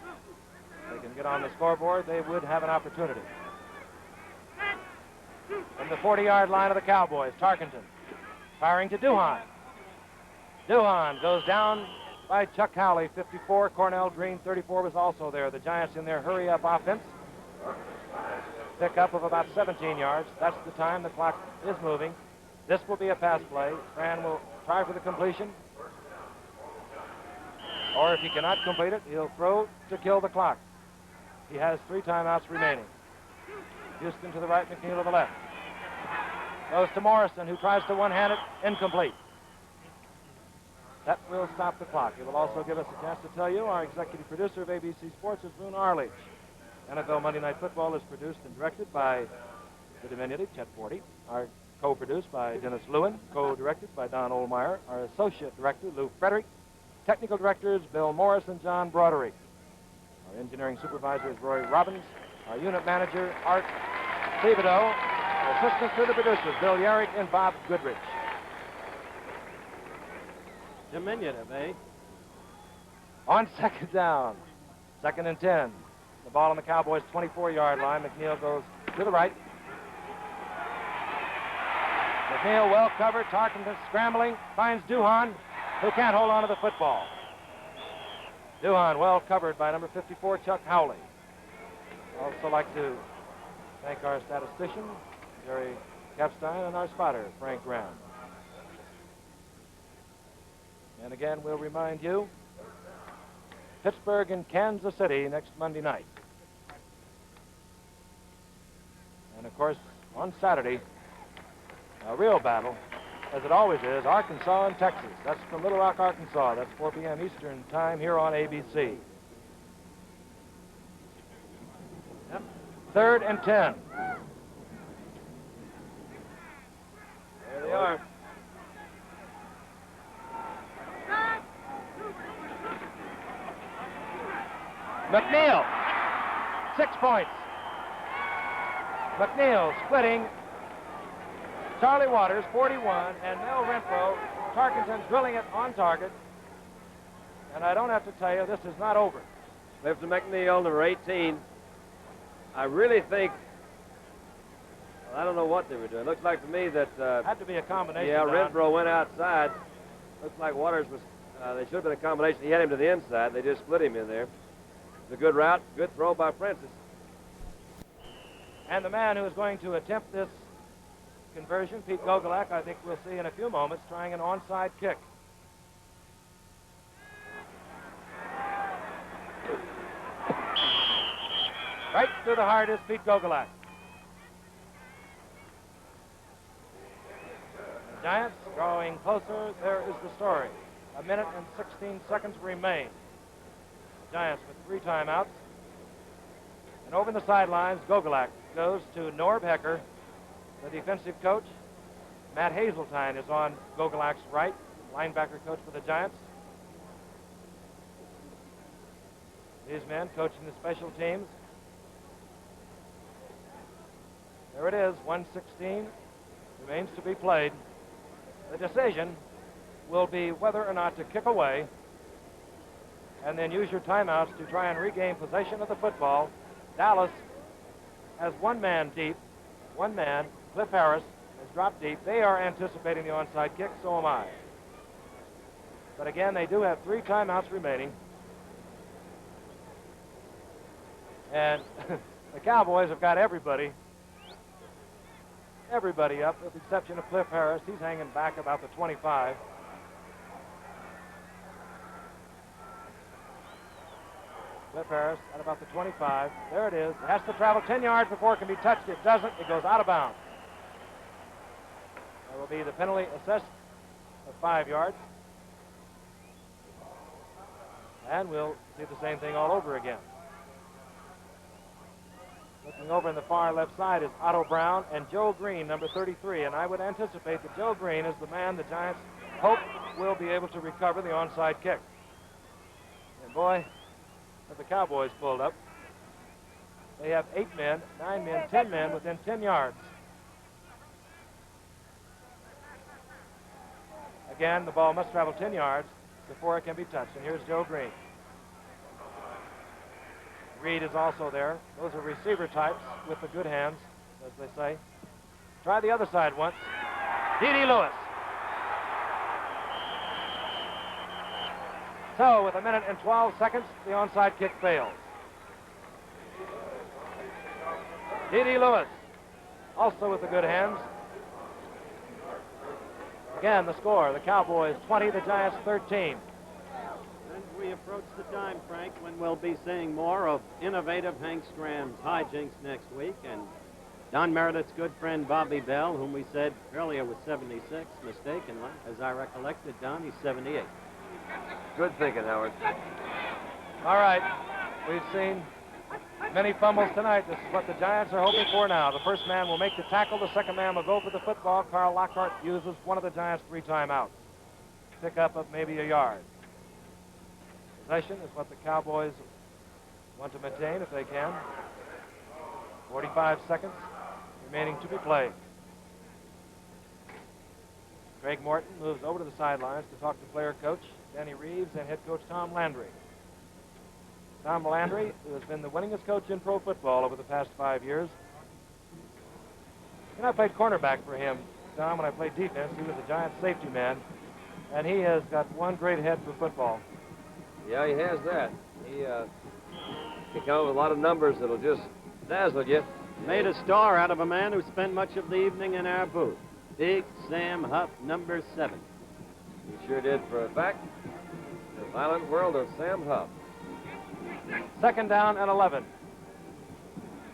If they can get on the scoreboard, they would have an opportunity. From the 40-yard line of the Cowboys, Tarkenton firing to Duhan. Duhan goes down by Chuck Howley, 54. Cornell Green, 34, was also there. The Giants in their hurry-up offense. Pickup of about 17 yards. That's the time the clock is moving. This will be a pass play. Fran will try for the completion. Or if he cannot complete it, he'll throw to kill the clock. He has 3 timeouts remaining. Houston to the right, McNeil to the left. Goes to Morrison, who tries to one-hand it, incomplete. That will stop the clock. It will also give us a chance to tell you our executive producer of ABC Sports is Boone Arledge. NFL Monday Night Football is produced and directed by the diminutive Chet Forty. Our co-produced by Dennis Lewin. Co-directed by Don Ohlmeyer. Our associate director, Lou Frederick. Technical directors, Bill Morris and John Broderick. Our engineering supervisor is Roy Robbins. Our unit manager, Art Thibodeau. Our assistants to the producers, Bill Yarrick and Bob Goodrich. Diminutive, eh? On second down. 2nd and 10. The ball on the Cowboys' 24-yard line. McNeil goes to the right. McNeil well covered. Tarkenton scrambling. Finds Duhan, who can't hold on to the football. Duhan well covered by number 54, Chuck Howley. I'd also like to thank our statistician, Jerry Kapstein, and our spotter, Frank Graham. And again, we'll remind you, Pittsburgh and Kansas City next Monday night. And, of course, on Saturday, a real battle, as it always is, Arkansas and Texas. That's from Little Rock, Arkansas. That's 4 p.m. Eastern time here on ABC. 3rd and 10. There they are. McNeil, 6 points. McNeil splitting Charlie Waters, 41, and Mel Renfro. Tarkenton drilling it on target. And I don't have to tell you, this is not over. Clifton McNeil, number 18. I really think, well, I don't know what they were doing. Looks like to me that... had to be a combination. Yeah, Don. Renfro went outside. Looks like Waters was, they should have been a combination. He had him to the inside. They just split him in there. It's a good route, good throw by Francis. And the man who is going to attempt this conversion, Pete Gogolak, I think we'll see in a few moments, trying an onside kick. Right through the heart is Pete Gogolak. The Giants drawing closer. There is the story. 1 minute and 16 seconds remain. The Giants with 3 timeouts. And over in the sidelines, Gogolak goes to Norb Hecker, the defensive coach. Matt Hazeltine is on Gogolak's right, linebacker coach for the Giants. These men coaching the special teams. There it is, 1:16 remains to be played. The decision will be whether or not to kick away and then use your timeouts to try and regain possession of the football. Dallas has 1 man deep, 1 man. Cliff Harris has dropped deep. They are anticipating the onside kick, so am I. But again, they do have 3 timeouts remaining. And the Cowboys have got everybody up, with the exception of Cliff Harris. He's hanging back about the 25. Cliff Harris at about the 25. There it is. It has to travel 10 yards before it can be touched. It doesn't. It goes out of bounds. There will be the penalty assessed of 5 yards. And we'll see the same thing all over again. Looking over in the far left side is Otto Brown and Joe Green, number 33. And I would anticipate that Joe Green is the man the Giants hope will be able to recover the onside kick. And boy, have the Cowboys pulled up. They have 8 men, 9 men, 10 men within 10 yards. Again, the ball must travel 10 yards before it can be touched. And here's Joe Green. Reed is also there. Those are receiver types with the good hands, as they say. Try the other side once. D.D. Lewis. So, with 1 minute and 12 seconds, the onside kick fails. D.D. Lewis, also with the good hands. Again, the score, the Cowboys 20, the Giants 13. And we approach the time, Frank, when we'll be seeing more of innovative Hank Stram's hijinks next week. And Don Meredith's good friend Bobby Bell, whom we said earlier was 76, mistakenly. As I recollected, Don, he's 78. Good thinking, Howard. All right, we've seen many fumbles tonight. This is what the Giants are hoping for now. The first man will make the tackle. The second man will go for the football. Carl Lockhart uses one of the Giants' 3 timeouts. Pickup of maybe a yard. Possession is what the Cowboys want to maintain if they can. 45 seconds remaining to be played. Craig Morton moves over to the sidelines to talk to player coach Danny Reeves and head coach Tom Landry. Tom Landry, who has been the winningest coach in pro football over the past 5 years. And I played cornerback for him, Tom, when I played defense. He was a Giants safety man, and he has got one great head for football. Yeah, he has that. He can come up with a lot of numbers that'll just dazzle you. Made a star out of a man who spent much of the evening in our booth. Big Sam Huff, number 7. He sure did for a fact. The violent world of Sam Huff. Second down and 11.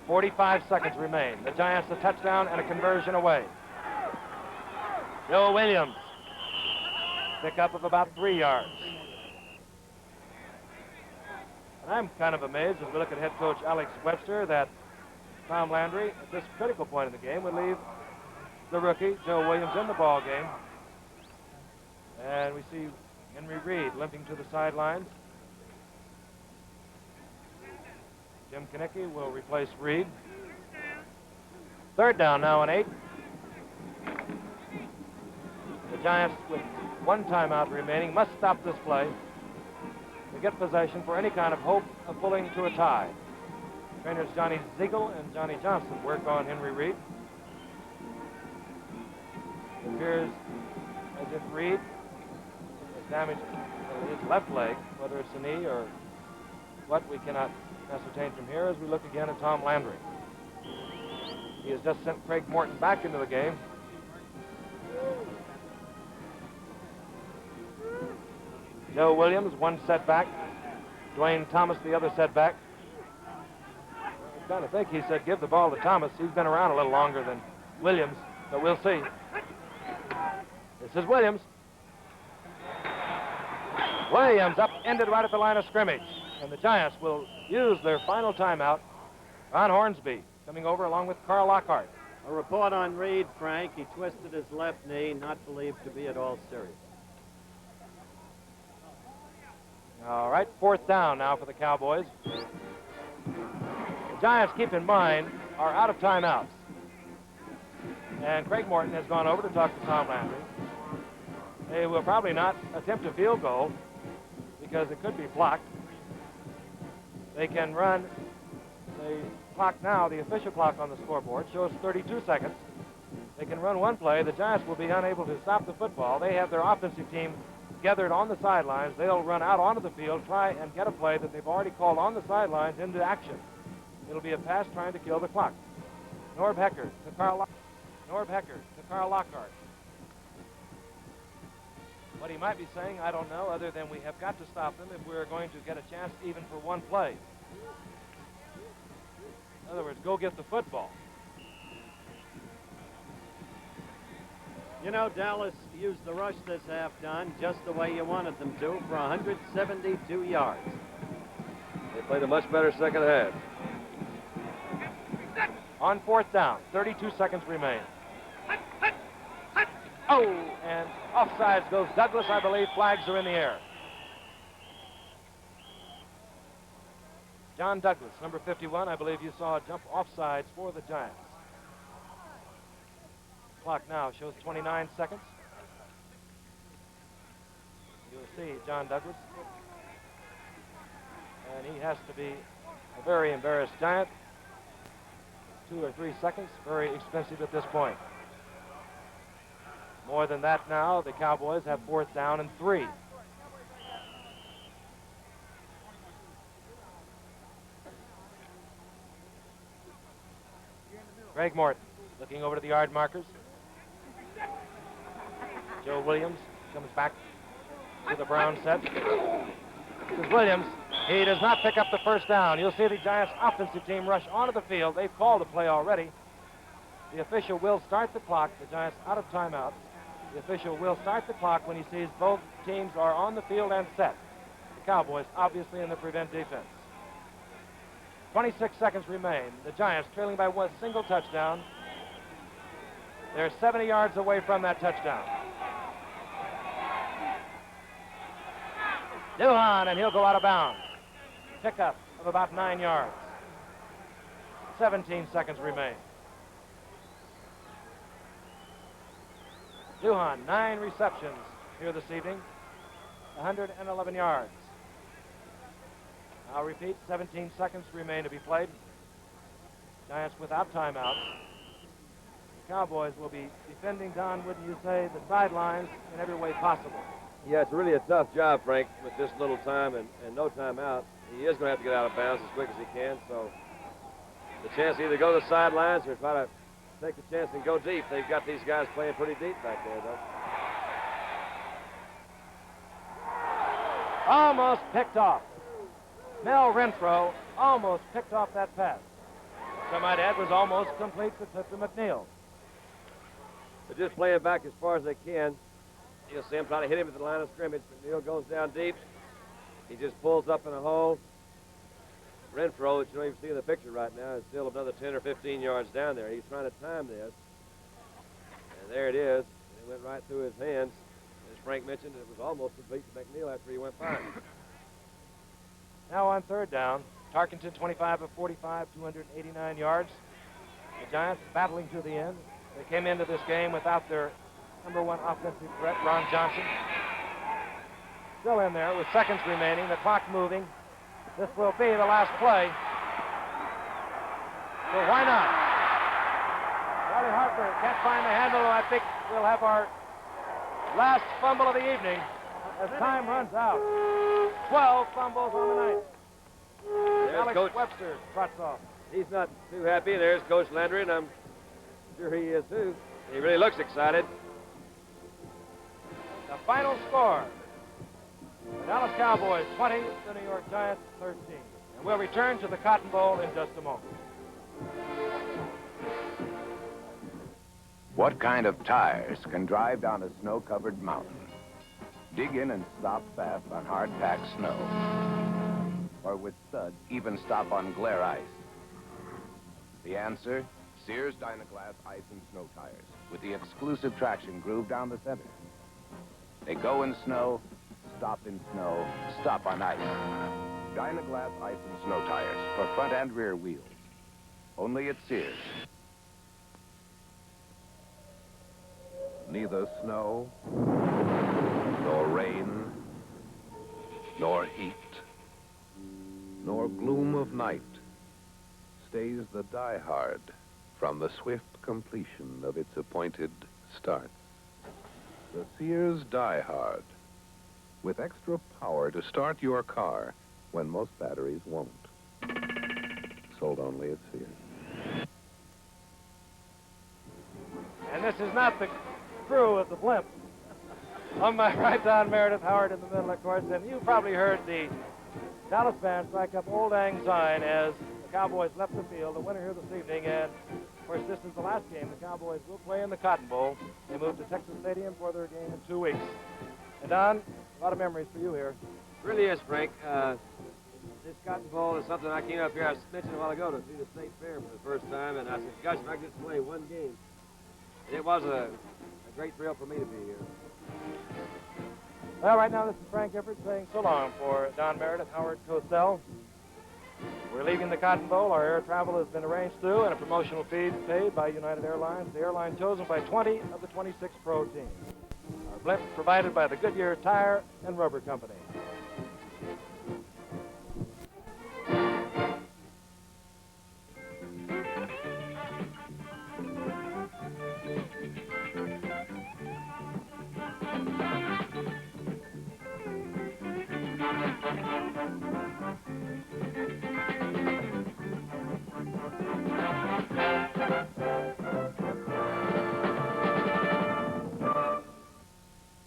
45 seconds remain. The Giants a touchdown and a conversion away. Joe Williams. Pickup of about 3 yards. And I'm kind of amazed as we look at head coach Alex Webster that Tom Landry, at this critical point in the game, would leave the rookie, Joe Williams, in the ball game. And we see Henry Reed limping to the sidelines. Jim Kinnicky will replace Reed. Third down now and 8. The Giants, with one timeout remaining, must stop this play to get possession for any kind of hope of pulling to a tie. Trainers Johnny Ziegel and Johnny Johnson work on Henry Reed. It appears as if Reed has damaged his left leg, whether it's a knee or what, we cannot ascertain from here as we look again at Tom Landry. He has just sent Craig Morton back into the game. Joe Williams, one setback. Dwayne Thomas, the other setback. I'm trying to think, he said give the ball to Thomas. He's been around a little longer than Williams, but we'll see. This is Williams. Williams upended right at the line of scrimmage. And the Giants will use their final timeout. Ron Hornsby coming over along with Carl Lockhart. A report on Reed, Frank. He twisted his left knee, not believed to be at all serious. All right, fourth down now for the Cowboys. The Giants, keep in mind, are out of timeouts. And Craig Morton has gone over to talk to Tom Landry. They will probably not attempt a field goal because it could be blocked. They can run the clock now. The official clock on the scoreboard shows 32 seconds. They can run one play. The Giants will be unable to stop the football. They have their offensive team gathered on the sidelines. They'll run out onto the field, try and get a play that they've already called on the sidelines into action. It'll be a pass trying to kill the clock. Norb Hecker to Carl Lockhart. What he might be saying, I don't know, other than we have got to stop them if we're going to get a chance even for one play. In other words, go get the football. You know, Dallas used the rush this half done just the way you wanted them to for 172 yards. They played a much better second half. On fourth down, 32 seconds remain. Oh, and offsides goes Douglas, I believe. Flags are in the air. John Douglas, number 51, I believe you saw a jump offsides for the Giants. Clock now shows 29 seconds. You'll see John Douglas. And he has to be a very embarrassed Giant. 2 or 3 seconds, very expensive at this point. More than that now, the Cowboys have fourth down and 3. Craig Morton looking over to the yard markers. Joe Williams comes back to the Brown set. This is Williams. He does not pick up the first down. You'll see the Giants offensive team rush onto the field. They've called the play already. The official will start the clock. The Giants out of timeouts. The official will start the clock when he sees both teams are on the field and set. The Cowboys obviously in the prevent defense. 26 seconds remain. The Giants trailing by one single touchdown. They're 70 yards away from that touchdown. Duhan, and he'll go out of bounds. Pickup of about 9 yards. 17 seconds remain. Duhan, 9 receptions here this evening, 111 yards. I'll repeat, 17 seconds remain to be played. Giants without timeouts. The Cowboys will be defending, Don, wouldn't you say, the sidelines in every way possible. Yeah, it's really a tough job, Frank, with this little time and no timeout. He is going to have to get out of bounds as quick as he can, so the chance to either go to the sidelines or try to take the chance and go deep. They've got these guys playing pretty deep back there, though. Almost picked off. Mel Renfro almost picked off that pass. Which I might add was almost complete to Clifton McNeil. They're just playing back as far as they can. You'll see him trying to hit him at the line of scrimmage. McNeil goes down deep. He just pulls up in a hole. Renfro, that you don't even see in the picture right now, is still another 10 or 15 yards down there. He's trying to time this. And there it is. It went right through his hands. As Frank mentioned, it was almost complete to McNeil after he went by. Now on third down, Tarkenton 25 of 45, 289 yards. The Giants battling to the end. They came into this game without their #1 offensive threat, Ron Johnson. Still in there with seconds remaining, the clock moving. This will be the last play. So why not? Charlie Harper can't find the handle, and I think we'll have our last fumble of the evening as time runs out. 12 fumbles on the night. There's Alex Coach Webster trots off. He's not too happy. There's Coach Landry, and I'm sure he is too. He really looks excited. The final score, the Dallas Cowboys 20, the New York Giants 13. And we'll return to the Cotton Bowl in just a moment. What kind of tires can drive down a snow-covered mountain? Dig in and stop fast on hard-packed snow. Or with studs, even stop on glare ice. The answer? Sears Dynaglass Ice and Snow Tires with the exclusive traction groove down the center. They go in snow, stop in snow, stop on ice. Dynaglass Ice and Snow Tires for front and rear wheels. Only at Sears. Neither snow, nor rain, nor heat, nor gloom of night stays the diehard from the swift completion of its appointed start. The Sears Diehard, with extra power to start your car when most batteries won't. Sold only at Sears. And this is not the crew of the blimp. On my right, Don Meredith, Howard in the middle, of course, and you probably heard the Dallas fans strike up Old Lang Syne as the Cowboys left the field. The winner here this evening, and of course, this is the last game the Cowboys will play in the Cotton Bowl. They move to Texas Stadium for their game in 2 weeks. And Don, a lot of memories for you here. It really is, Frank. This Cotton Bowl is something I came up here, I mentioned a while ago, to see the State Fair for the first time, and I said, gosh, if I could just play one game. And it was a great thrill for me to be here. Well, right now, this is Frank Gifford saying so long for Don Meredith, Howard Cosell. We're leaving the Cotton Bowl. Our air travel has been arranged through, and a promotional fee paid by United Airlines, the airline chosen by 20 of the 26 pro teams. Our blimp provided by the Goodyear Tire and Rubber Company.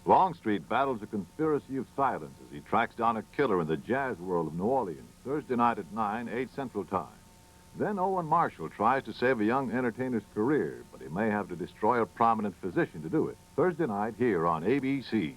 Longstreet battles a conspiracy of silence as he tracks down a killer in the jazz world of New Orleans, Thursday night at 9, 8 Central Time. Then Owen Marshall tries to save a young entertainer's career, but he may have to destroy a prominent physician to do it. Thursday night here on ABC.